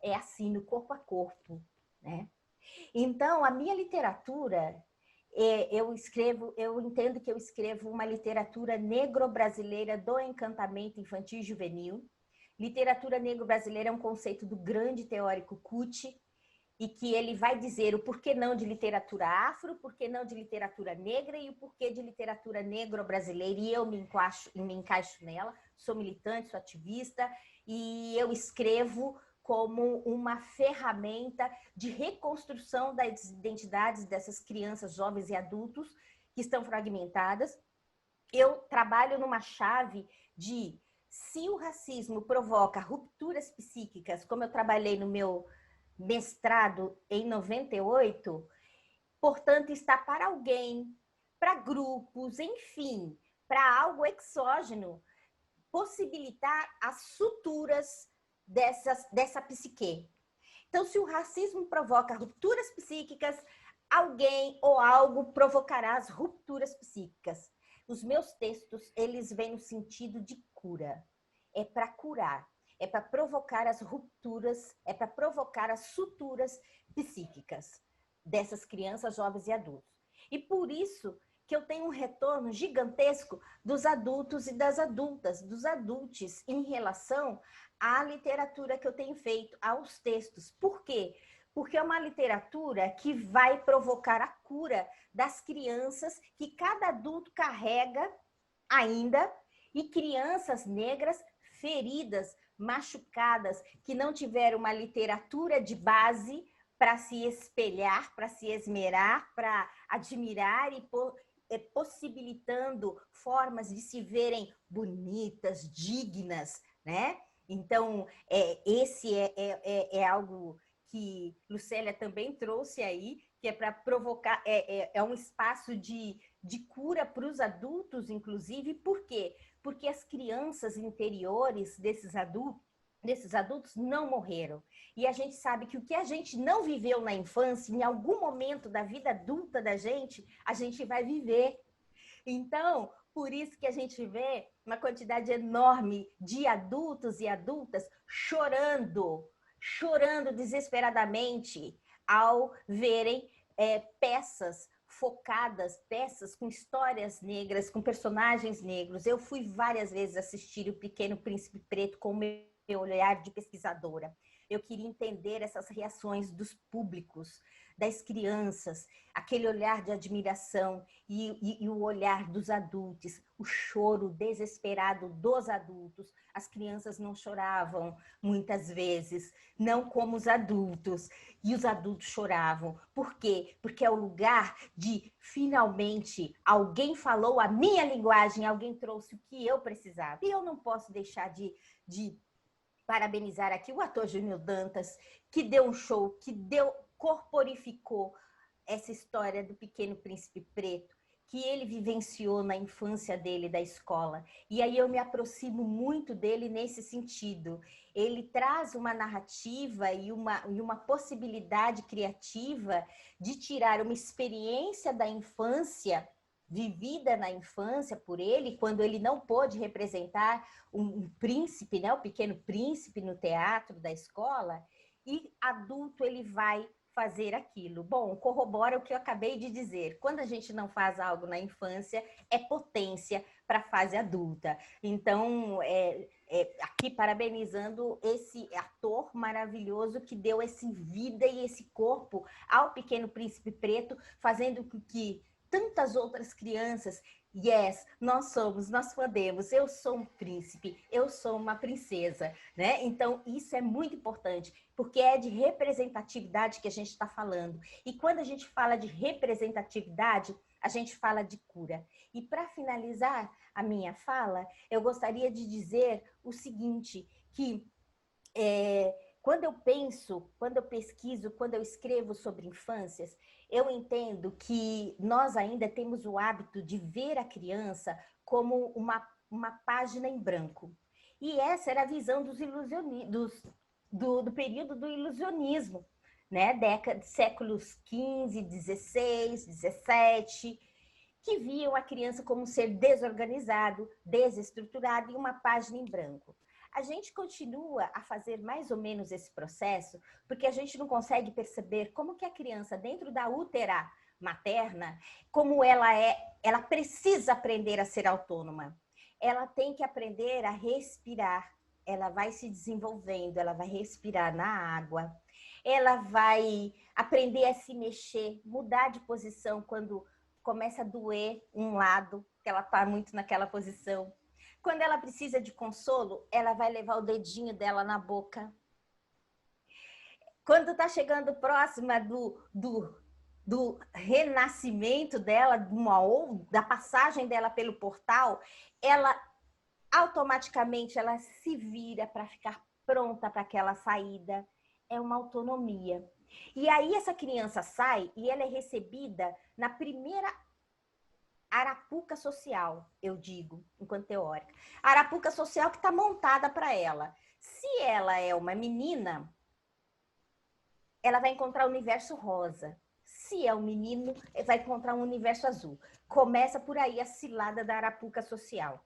É assim, no corpo a corpo, né? Então, a minha literatura, eu entendo que eu escrevo uma literatura negro-brasileira do encantamento infantil e juvenil. Literatura negro-brasileira é um conceito do grande teórico Kuti, e que ele vai dizer o porquê não de literatura afro, o porquê não de literatura negra e o porquê de literatura negro-brasileira, e eu me encaixo nela, sou militante, sou ativista, e eu escrevo como uma ferramenta de reconstrução das identidades dessas crianças, jovens e adultos que estão fragmentadas. Eu trabalho numa chave de: se o racismo provoca rupturas psíquicas, como eu trabalhei no meu mestrado em 98, portanto, está para alguém, para grupos, enfim, para algo exógeno, possibilitar as suturas dessa psique. Então, se o racismo provoca rupturas psíquicas, alguém ou algo provocará as rupturas psíquicas. Os meus textos, eles vêm no sentido de cura. É para curar. É para provocar as rupturas, é para provocar as suturas psíquicas dessas crianças, jovens e adultos. E por isso que eu tenho um retorno gigantesco dos adultos e das adultas, dos adultos, em relação à literatura que eu tenho feito, aos textos. Por quê? Porque é uma literatura que vai provocar a cura das crianças que cada adulto carrega ainda, e crianças negras feridas, machucadas, que não tiveram uma literatura de base para se espelhar, para se esmerar, para admirar e possibilitando formas de se verem bonitas, dignas, né? Então, esse é algo que Lucélia também trouxe aí, que é para provocar, é um espaço de cura para os adultos, inclusive. Por quê? Porque as crianças interiores desses adultos não morreram. E a gente sabe que o que a gente não viveu na infância, em algum momento da vida adulta da gente, a gente vai viver. Então, por isso que a gente vê uma quantidade enorme de adultos e adultas chorando desesperadamente ao verem peças focadas, peças com histórias negras, com personagens negros. Eu fui várias vezes assistir O Pequeno Príncipe Preto com o meu olhar de pesquisadora. Eu queria entender essas reações dos públicos, das crianças, aquele olhar de admiração e o olhar dos adultos, o choro desesperado dos adultos. As crianças não choravam muitas vezes, não como os adultos, e os adultos choravam. Por quê? Porque é o lugar de, finalmente, alguém falou a minha linguagem, alguém trouxe o que eu precisava. E eu não posso deixar de parabenizar aqui o ator Júnior Dantas, que deu um show, que corporificou essa história do Pequeno Príncipe Preto, que ele vivenciou na infância dele, da escola. E aí eu me aproximo muito dele nesse sentido. Ele traz uma narrativa e uma possibilidade criativa de tirar uma experiência da infância, vivida na infância por ele, quando ele não pôde representar um príncipe, né, o Pequeno Príncipe no teatro da escola, e adulto ele vai fazer aquilo. Bom, corrobora o que eu acabei de dizer. Quando a gente não faz algo na infância, é potência para a fase adulta. Então, aqui parabenizando esse ator maravilhoso que deu essa vida e esse corpo ao Pequeno Príncipe Preto, fazendo com que tantas outras crianças, nós podemos, eu sou um príncipe, eu sou uma princesa, né? Então, isso é muito importante, porque é de representatividade que a gente está falando. E quando a gente fala de representatividade, a gente fala de cura. E para finalizar a minha fala, eu gostaria de dizer o seguinte, que quando eu pesquiso, quando eu escrevo sobre infâncias, eu entendo que nós ainda temos o hábito de ver a criança como uma página em branco. E essa era a visão do período do ilusionismo, né? Séculos XV, XVI, XVII, que viam a criança como um ser desorganizado, desestruturado e uma página em branco. A gente continua a fazer mais ou menos esse processo porque a gente não consegue perceber como que a criança dentro da útera materna, como ela precisa aprender a ser autônoma. Ela tem que aprender a respirar. Ela vai se desenvolvendo, ela vai respirar na água. Ela vai aprender a se mexer, mudar de posição quando começa a doer um lado, que ela está muito naquela posição. Quando ela precisa de consolo, ela vai levar o dedinho dela na boca. Quando está chegando próxima do renascimento dela, da passagem dela pelo portal, ela automaticamente ela se vira para ficar pronta para aquela saída. É uma autonomia. E aí essa criança sai e ela é recebida na primeira arapuca social, eu digo, enquanto teórica. A arapuca social que está montada para ela. Se ela é uma menina, ela vai encontrar o universo rosa. Se é um menino, vai encontrar um universo azul. Começa por aí a cilada da arapuca social.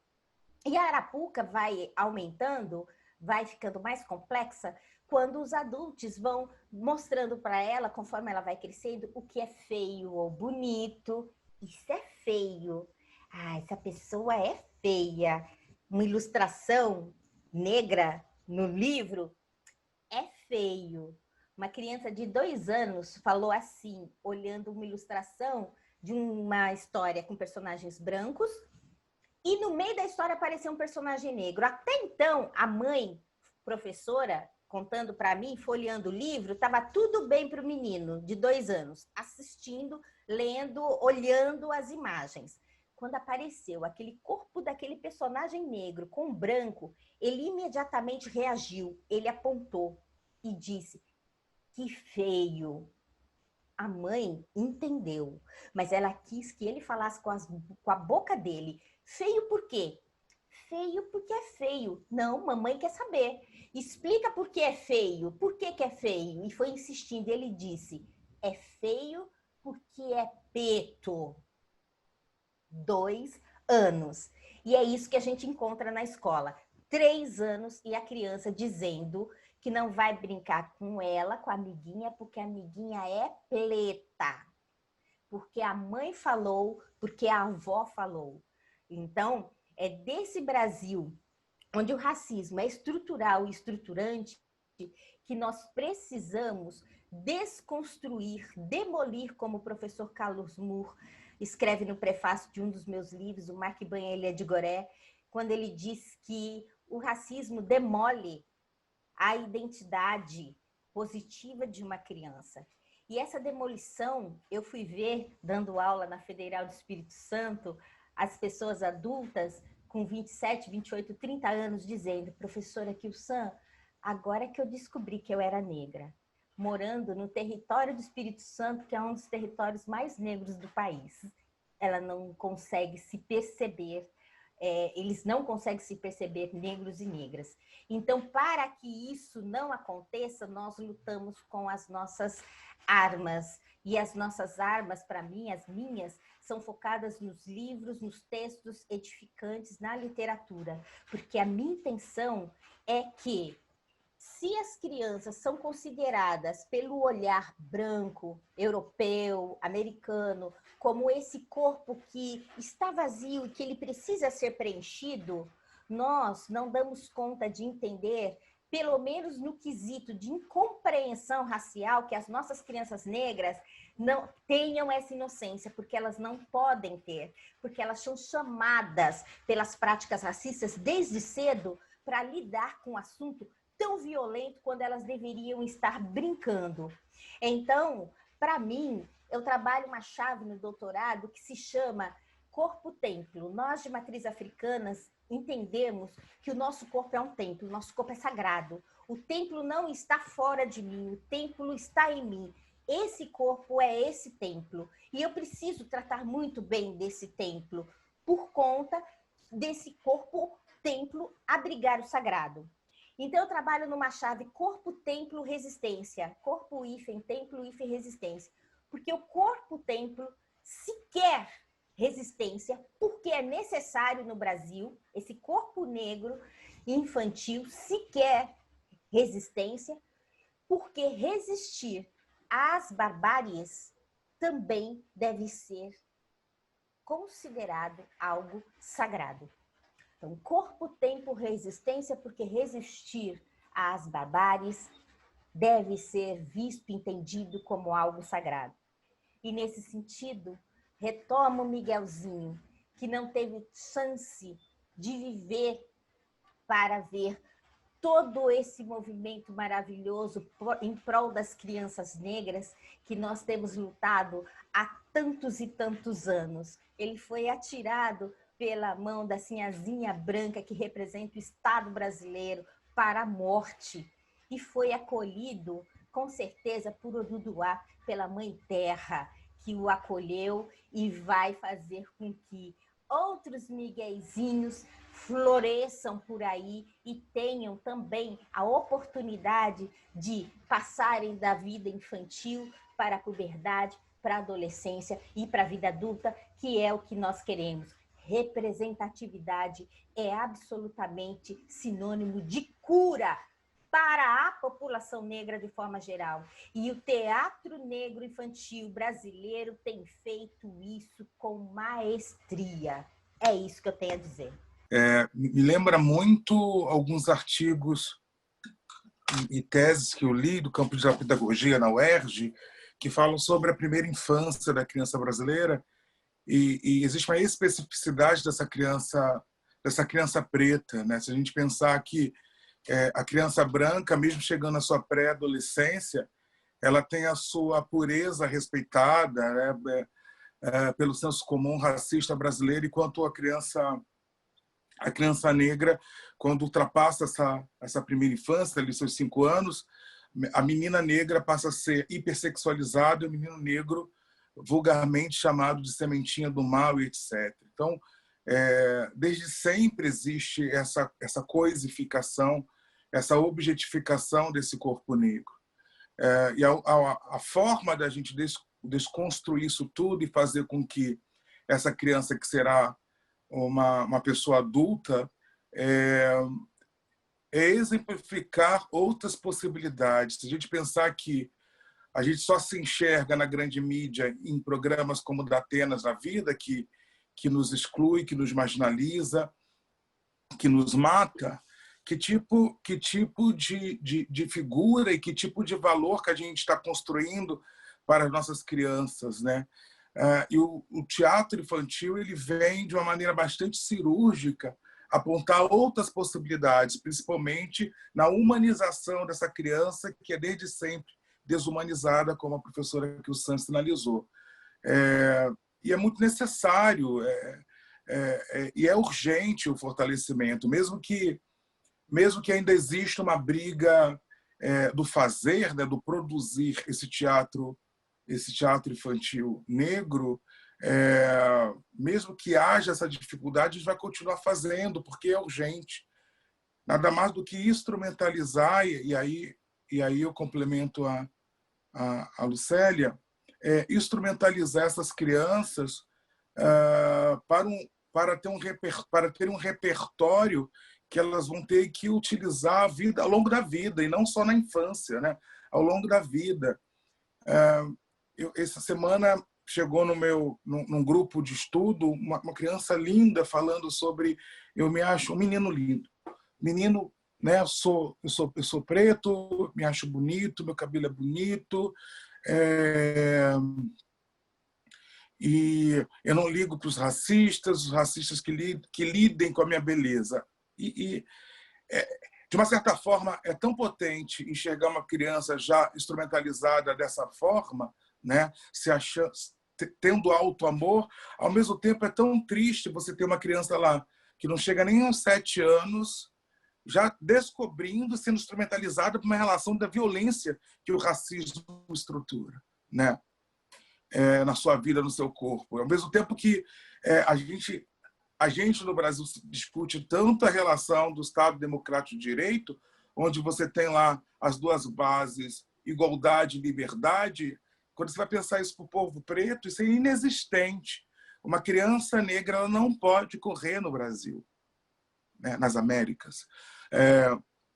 E a arapuca vai aumentando, vai ficando mais complexa, quando os adultos vão mostrando para ela, conforme ela vai crescendo, o que é feio ou bonito. Isso é feio. Ah, essa pessoa é feia. Uma ilustração negra no livro é feio. Uma criança de 2 anos falou assim, olhando uma ilustração de uma história com personagens brancos E no meio da história apareceu um personagem negro. Até então, a mãe, professora, contando para mim, folheando o livro, estava tudo bem para o menino de 2 anos, assistindo, lendo, olhando as imagens. Quando apareceu aquele corpo daquele personagem negro com branco, ele imediatamente reagiu, ele apontou e disse: que feio. A mãe entendeu, mas ela quis que ele falasse com a boca dele. Feio por quê? Feio porque é feio. Não, mamãe quer saber. Explica por que é feio. Por que é feio? E foi insistindo. Ele disse: é feio porque é preto. 2 anos. E é isso que a gente encontra na escola. 3 anos e a criança dizendo que não vai brincar com ela, com a amiguinha, porque a amiguinha é preta. Porque a mãe falou, porque a avó falou. Então, é desse Brasil, onde o racismo é estrutural e estruturante, que nós precisamos desconstruir, demolir, como o professor Carlos Moore escreve no prefácio de um dos meus livros, o Marc Banha de Goré, quando ele diz que o racismo demole a identidade positiva de uma criança. E essa demolição, eu fui ver, dando aula na Federal do Espírito Santo, as pessoas adultas com 27, 28, 30 anos dizendo: professora Kilsan, agora que eu descobri que eu era negra, morando no território do Espírito Santo, que é um dos territórios mais negros do país. Ela não consegue se perceber, eles não conseguem se perceber negros e negras. Então, para que isso não aconteça, nós lutamos com as nossas armas. E as nossas armas, para mim, as minhas, são focadas nos livros, nos textos edificantes, na literatura. Porque a minha intenção é que, se as crianças são consideradas pelo olhar branco, europeu, americano, como esse corpo que está vazio e que ele precisa ser preenchido, nós não damos conta de entender, pelo menos no quesito de incompreensão racial, que as nossas crianças negras não tenham essa inocência, porque elas não podem ter, porque elas são chamadas pelas práticas racistas desde cedo para lidar com o assunto tão violento quando elas deveriam estar brincando. Então, para mim, eu trabalho uma chave no doutorado que se chama corpo-templo. Nós, de matriz africanas, entendemos que o nosso corpo é um templo, o nosso corpo é sagrado. O templo não está fora de mim, o templo está em mim. Esse corpo é esse templo. E eu preciso tratar muito bem desse templo, por conta desse corpo-templo abrigar o sagrado. Então, eu trabalho numa chave corpo-templo-resistência. Corpo-hífen, templo-hífen, resistência. Porque o corpo-templo sequer resistência, porque é necessário no Brasil, esse corpo negro infantil sequer resistência, porque resistir às barbáries também deve ser considerado algo sagrado. Então, corpo, tempo, resistência, porque resistir às barbáries deve ser visto, entendido como algo sagrado. E nesse sentido, retomo Miguelzinho, que não teve chance de viver para ver todo esse movimento maravilhoso em prol das crianças negras que nós temos lutado há tantos e tantos anos. Ele foi atirado pela mão da sinhazinha branca que representa o Estado brasileiro para a morte e foi acolhido, com certeza, por Oduduá, pela Mãe Terra, que o acolheu e vai fazer com que outros miguezinhos floresçam por aí e tenham também a oportunidade de passarem da vida infantil para a puberdade, para a adolescência e para a vida adulta, que é o que nós queremos. Representatividade é absolutamente sinônimo de cura para a população negra de forma geral. E o Teatro Negro Infantil brasileiro tem feito isso com maestria. É isso que eu tenho a dizer. Me lembra muito alguns artigos e teses que eu li do campo de pedagogia na UERJ, que falam sobre a primeira infância da criança brasileira E existe uma especificidade dessa criança preta, né? Se a gente pensar que a criança branca, mesmo chegando à sua pré-adolescência, ela tem a sua pureza respeitada, né? Pelo senso comum racista brasileiro, enquanto a criança negra, quando ultrapassa essa primeira infância, ali seus 5 anos, a menina negra passa a ser hipersexualizada e o menino negro vulgarmente chamado de sementinha do mal, e etc. Então, desde sempre existe essa coisificação, essa objetificação desse corpo negro. E a forma da gente desconstruir isso tudo e fazer com que essa criança que será uma pessoa adulta é exemplificar outras possibilidades. Se a gente pensar que a gente só se enxerga na grande mídia em programas como o da Atenas na Vida, que nos exclui, que nos marginaliza, que nos mata, que tipo de figura e que tipo de valor que a gente está construindo para as nossas crianças, né? E o teatro infantil ele vem de uma maneira bastante cirúrgica apontar outras possibilidades, principalmente na humanização dessa criança que é desde sempre desumanizada, como a professora Kilsan sinalizou. E é muito necessário e é urgente o fortalecimento, mesmo que ainda exista uma briga do fazer, né, do produzir esse teatro infantil negro, mesmo que haja essa dificuldade, a gente vai continuar fazendo, porque é urgente. Nada mais do que instrumentalizar, e aí eu complemento a Lucélia, instrumentalizar essas crianças para ter um repertório que elas vão ter que utilizar ao longo da vida, e não só na infância, né? Ao longo da vida. Essa semana chegou num grupo de estudo uma criança linda falando sobre eu me acho um menino lindo. Menino, né? Eu sou preto, me acho bonito, meu cabelo é bonito, e eu não ligo para os racistas que lidem com a minha beleza. De uma certa forma, é tão potente enxergar uma criança já instrumentalizada dessa forma, né? Tendo alto amor, ao mesmo tempo é tão triste você ter uma criança lá que não chega nem aos 7 anos, já descobrindo, sendo instrumentalizada por uma relação da violência que o racismo estrutura, né? Na sua vida, no seu corpo. Ao mesmo tempo que a gente no Brasil discute tanto a relação do Estado Democrático de Direito, onde você tem lá as duas bases, igualdade e liberdade. Quando você vai pensar isso para o povo preto, isso é inexistente. Uma criança negra ela não pode correr no Brasil, né, nas Américas.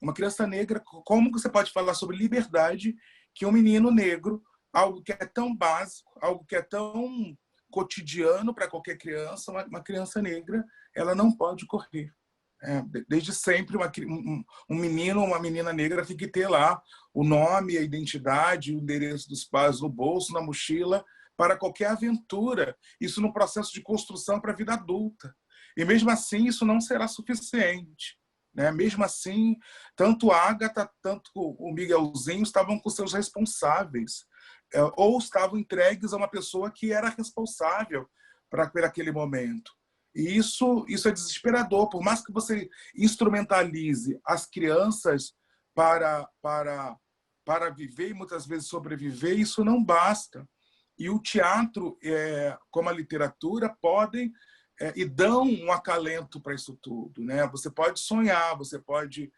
Uma criança negra, como você pode falar sobre liberdade que um menino negro, algo que é tão básico, algo que é tão cotidiano para qualquer criança, uma criança negra, ela não pode correr. Desde sempre, um menino ou uma menina negra tem que ter lá o nome, a identidade, o endereço dos pais no bolso, na mochila, para qualquer aventura. Isso no processo de construção para a vida adulta. E mesmo assim, isso não será suficiente. Né? Mesmo assim, tanto a Ágata, tanto o Miguelzinho estavam com seus responsáveis, ou estavam entregues a uma pessoa que era responsável por aquele momento. E isso é desesperador. Por mais que você instrumentalize as crianças para viver e muitas vezes sobreviver, isso não basta. E o teatro, como a literatura, podem e dão um acalento para isso tudo, né? Você pode sonhar, você pode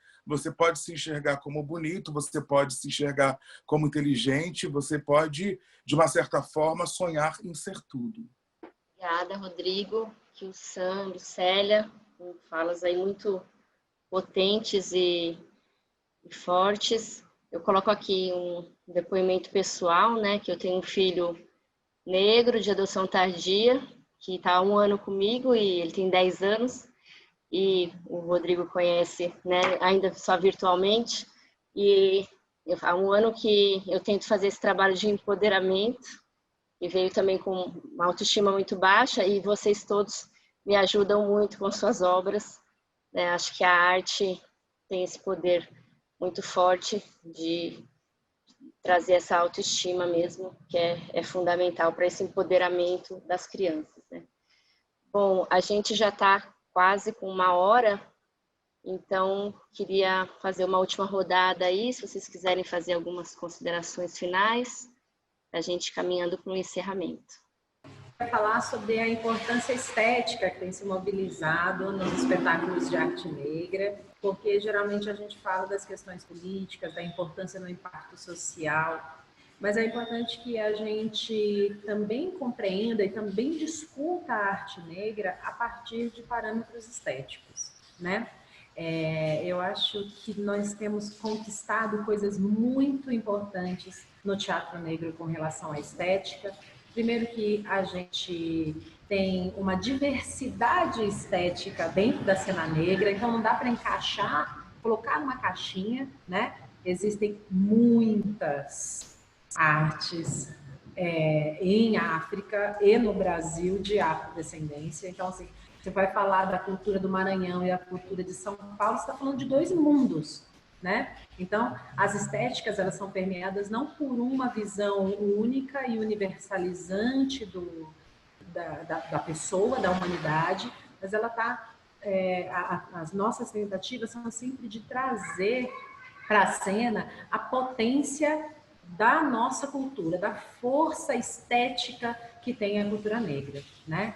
se enxergar como bonito, você pode se enxergar como inteligente, você pode, de uma certa forma, sonhar em ser tudo. Obrigada, Rodrigo, Kilsan, Lucélia, com falas aí muito potentes e fortes. Eu coloco aqui um depoimento pessoal, né? Que eu tenho um filho negro de adoção tardia, que está há 1 ano comigo e ele tem 10 anos. E o Rodrigo conhece, né, ainda só virtualmente, e há 1 ano que eu tento fazer esse trabalho de empoderamento, e veio também com uma autoestima muito baixa, e vocês todos me ajudam muito com suas obras, né? Acho que a arte tem esse poder muito forte de trazer essa autoestima mesmo, que é fundamental para esse empoderamento das crianças, né? Bom, a gente já está quase com 1 hora, então queria fazer uma última rodada aí, se vocês quiserem fazer algumas considerações finais, a gente caminhando para o encerramento. Falar sobre a importância estética que tem se mobilizado nos espetáculos de arte negra, porque geralmente a gente fala das questões políticas, da importância no impacto social, mas é importante que a gente também compreenda e também discuta a arte negra a partir de parâmetros estéticos, né? Eu acho que nós temos conquistado coisas muito importantes no teatro negro com relação à estética. Primeiro que a gente tem uma diversidade estética dentro da cena negra, então não dá para encaixar, colocar numa caixinha, né? Existem muitas artes em África e no Brasil de afrodescendência. Então, assim, você vai falar da cultura do Maranhão e a cultura de São Paulo, você está falando de 2 mundos, né? Então, as estéticas, elas são permeadas não por uma visão única e universalizante da pessoa, da humanidade, mas ela está... as nossas tentativas são sempre de trazer para a cena a potência da nossa cultura, da força estética que tem a cultura negra, né?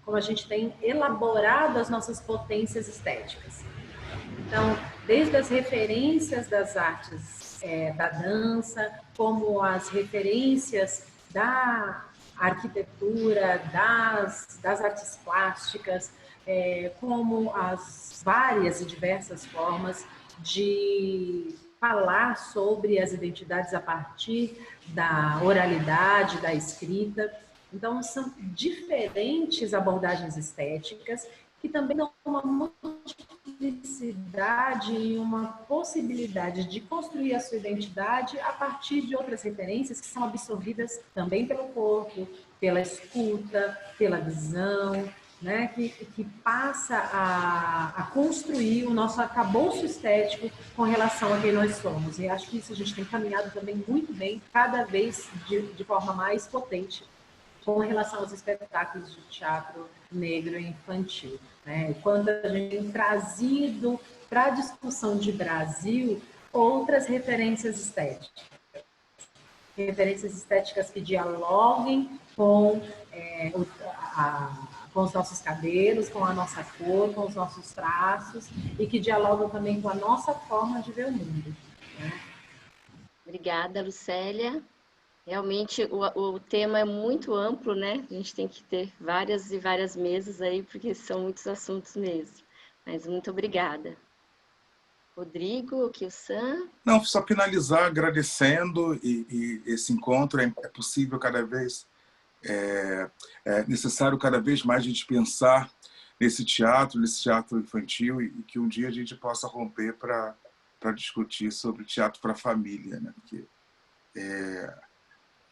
Como a gente tem elaborado as nossas potências estéticas. Então, desde as referências das artes da dança, como as referências da arquitetura, das artes plásticas, como as várias e diversas formas de falar sobre as identidades a partir da oralidade, da escrita. Então, são diferentes abordagens estéticas que também dão uma multiplicidade e uma possibilidade de construir a sua identidade a partir de outras referências que são absorvidas também pelo corpo, pela escuta, pela visão, né? que passa a construir o nosso arcabouço estético com relação a quem nós somos. E acho que isso a gente tem caminhado também muito bem, cada vez de forma mais potente, com relação aos espetáculos de teatro negro e infantil, né? Quando a gente tem trazido para a discussão de Brasil outras referências estéticas que dialoguem com, com os nossos cabelos, com a nossa cor, com os nossos traços, e que dialogam também com a nossa forma de ver o mundo, né? Obrigada, Lucélia. Realmente o tema é muito amplo, né? A gente tem que ter várias e várias mesas aí, porque são muitos assuntos mesmo. Mas muito obrigada. Rodrigo, Kilsan? Não, só finalizar agradecendo, e esse encontro é possível cada vez, é necessário cada vez mais a gente pensar nesse teatro infantil, e que um dia a gente possa romper para discutir sobre teatro para a família, né? Porque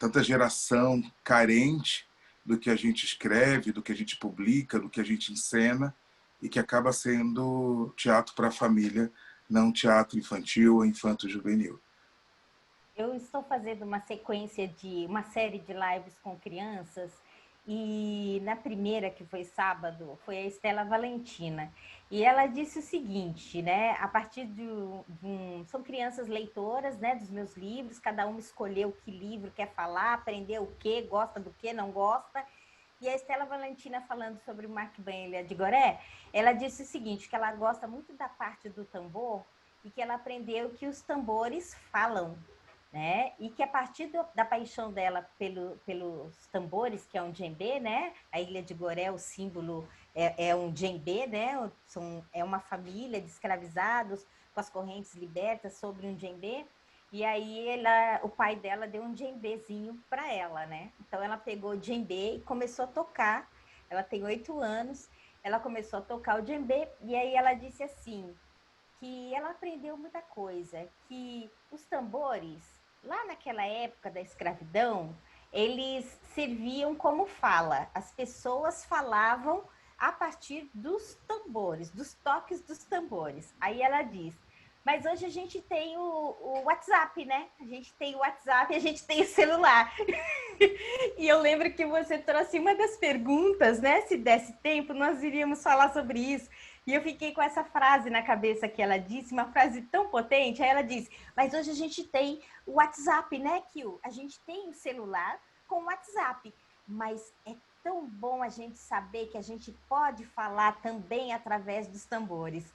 tanta geração carente do que a gente escreve, do que a gente publica, do que a gente encena, e que acaba sendo teatro para a família, não teatro infantil ou infanto-juvenil. Eu estou fazendo uma sequência de uma série de lives com crianças, e na primeira, que foi sábado, foi a Estela Valentina. E ela disse o seguinte, né? A partir são crianças leitoras, né, dos meus livros, cada uma escolheu que livro quer falar, aprender o que, gosta do que, não gosta. E a Estela Valentina, falando sobre o Marc Banha de Goré, ela disse o seguinte, que ela gosta muito da parte do tambor e que ela aprendeu que os tambores falam, né? E que a partir da paixão dela pelos tambores, que é um djembe, né? A Ilha de Goré, o símbolo é um djembe, né? É uma família de escravizados com as correntes libertas sobre um djembe. E aí o pai dela deu um djembezinho para ela, né? Então ela pegou o djembe e começou a tocar. Ela tem 8 anos, ela começou a tocar o djembe, e aí ela disse assim, que ela aprendeu muita coisa, que os tambores lá naquela época da escravidão, eles serviam como fala. As pessoas falavam a partir dos tambores, dos toques dos tambores. Aí ela diz, mas hoje a gente tem o WhatsApp, né? A gente tem o WhatsApp e a gente tem o celular. E eu lembro que você trouxe uma das perguntas, né? Se desse tempo, nós iríamos falar sobre isso. E eu fiquei com essa frase na cabeça que ela disse, uma frase tão potente. Aí ela disse, mas hoje a gente tem o WhatsApp, né, Kio? A gente tem o celular com o WhatsApp, mas é tão bom a gente saber que a gente pode falar também através dos tambores.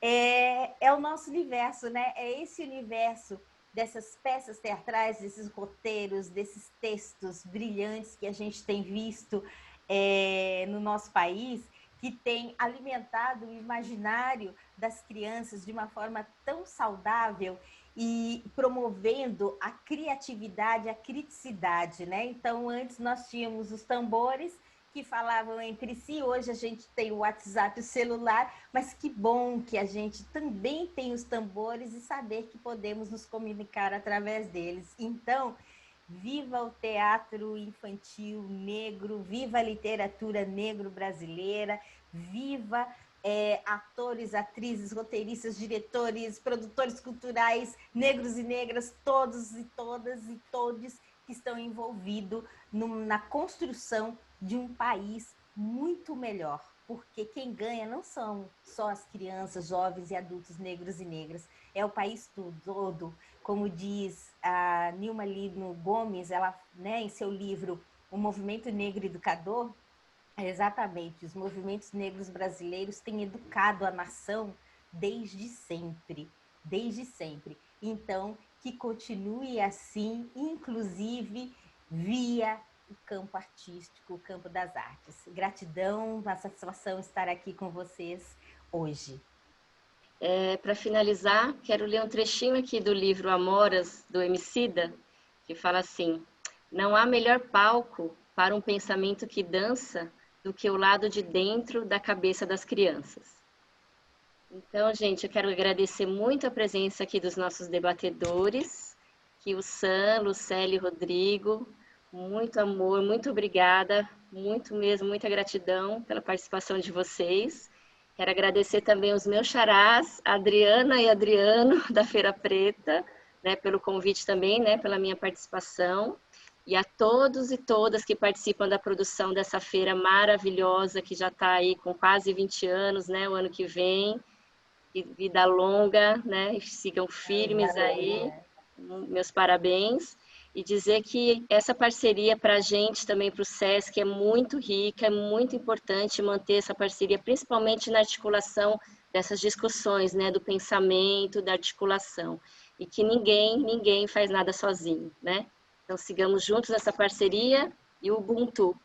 É o nosso universo, né? É esse universo dessas peças teatrais, desses roteiros, desses textos brilhantes que a gente tem visto no nosso país, que tem alimentado o imaginário das crianças de uma forma tão saudável e promovendo a criatividade, a criticidade, né? Então, antes nós tínhamos os tambores que falavam entre si, hoje a gente tem o WhatsApp, o celular, mas que bom que a gente também tem os tambores e saber que podemos nos comunicar através deles. Então, viva o teatro infantil negro, viva a literatura negro-brasileira, viva atores, atrizes, roteiristas, diretores, produtores culturais, negros e negras, todos e todas e todos que estão envolvidos na construção de um país muito melhor, porque quem ganha não são só as crianças, jovens e adultos negros e negras, é o país todo. Como diz a Nilma Lino Gomes, ela, né, em seu livro O Movimento Negro Educador, exatamente, os movimentos negros brasileiros têm educado a nação desde sempre, desde sempre. Então, que continue assim, inclusive via o campo artístico, o campo das artes. Gratidão, uma satisfação estar aqui com vocês hoje. Para finalizar, quero ler um trechinho aqui do livro Amoras, do Emicida, que fala assim: não há melhor palco para um pensamento que dança do que o lado de dentro da cabeça das crianças. Então, gente, eu quero agradecer muito a presença aqui dos nossos debatedores, que o Sam, Lucélia e Rodrigo, muito amor, muito obrigada, muito mesmo, muita gratidão pela participação de vocês. Quero agradecer também os meus xarás, Adriana e Adriano, da Feira Preta, né, pelo convite também, né, pela minha participação. E a todos e todas que participam da produção dessa feira maravilhosa, que já está aí com quase 20 anos, né, o ano que vem. Vida longa, né, e sigam firmes aí, meus parabéns. E dizer que essa parceria para a gente também, para o SESC, é muito rica, é muito importante manter essa parceria, principalmente na articulação dessas discussões, né, do pensamento, da articulação. E que ninguém faz nada sozinho, né? Então, sigamos juntos essa parceria e o Ubuntu.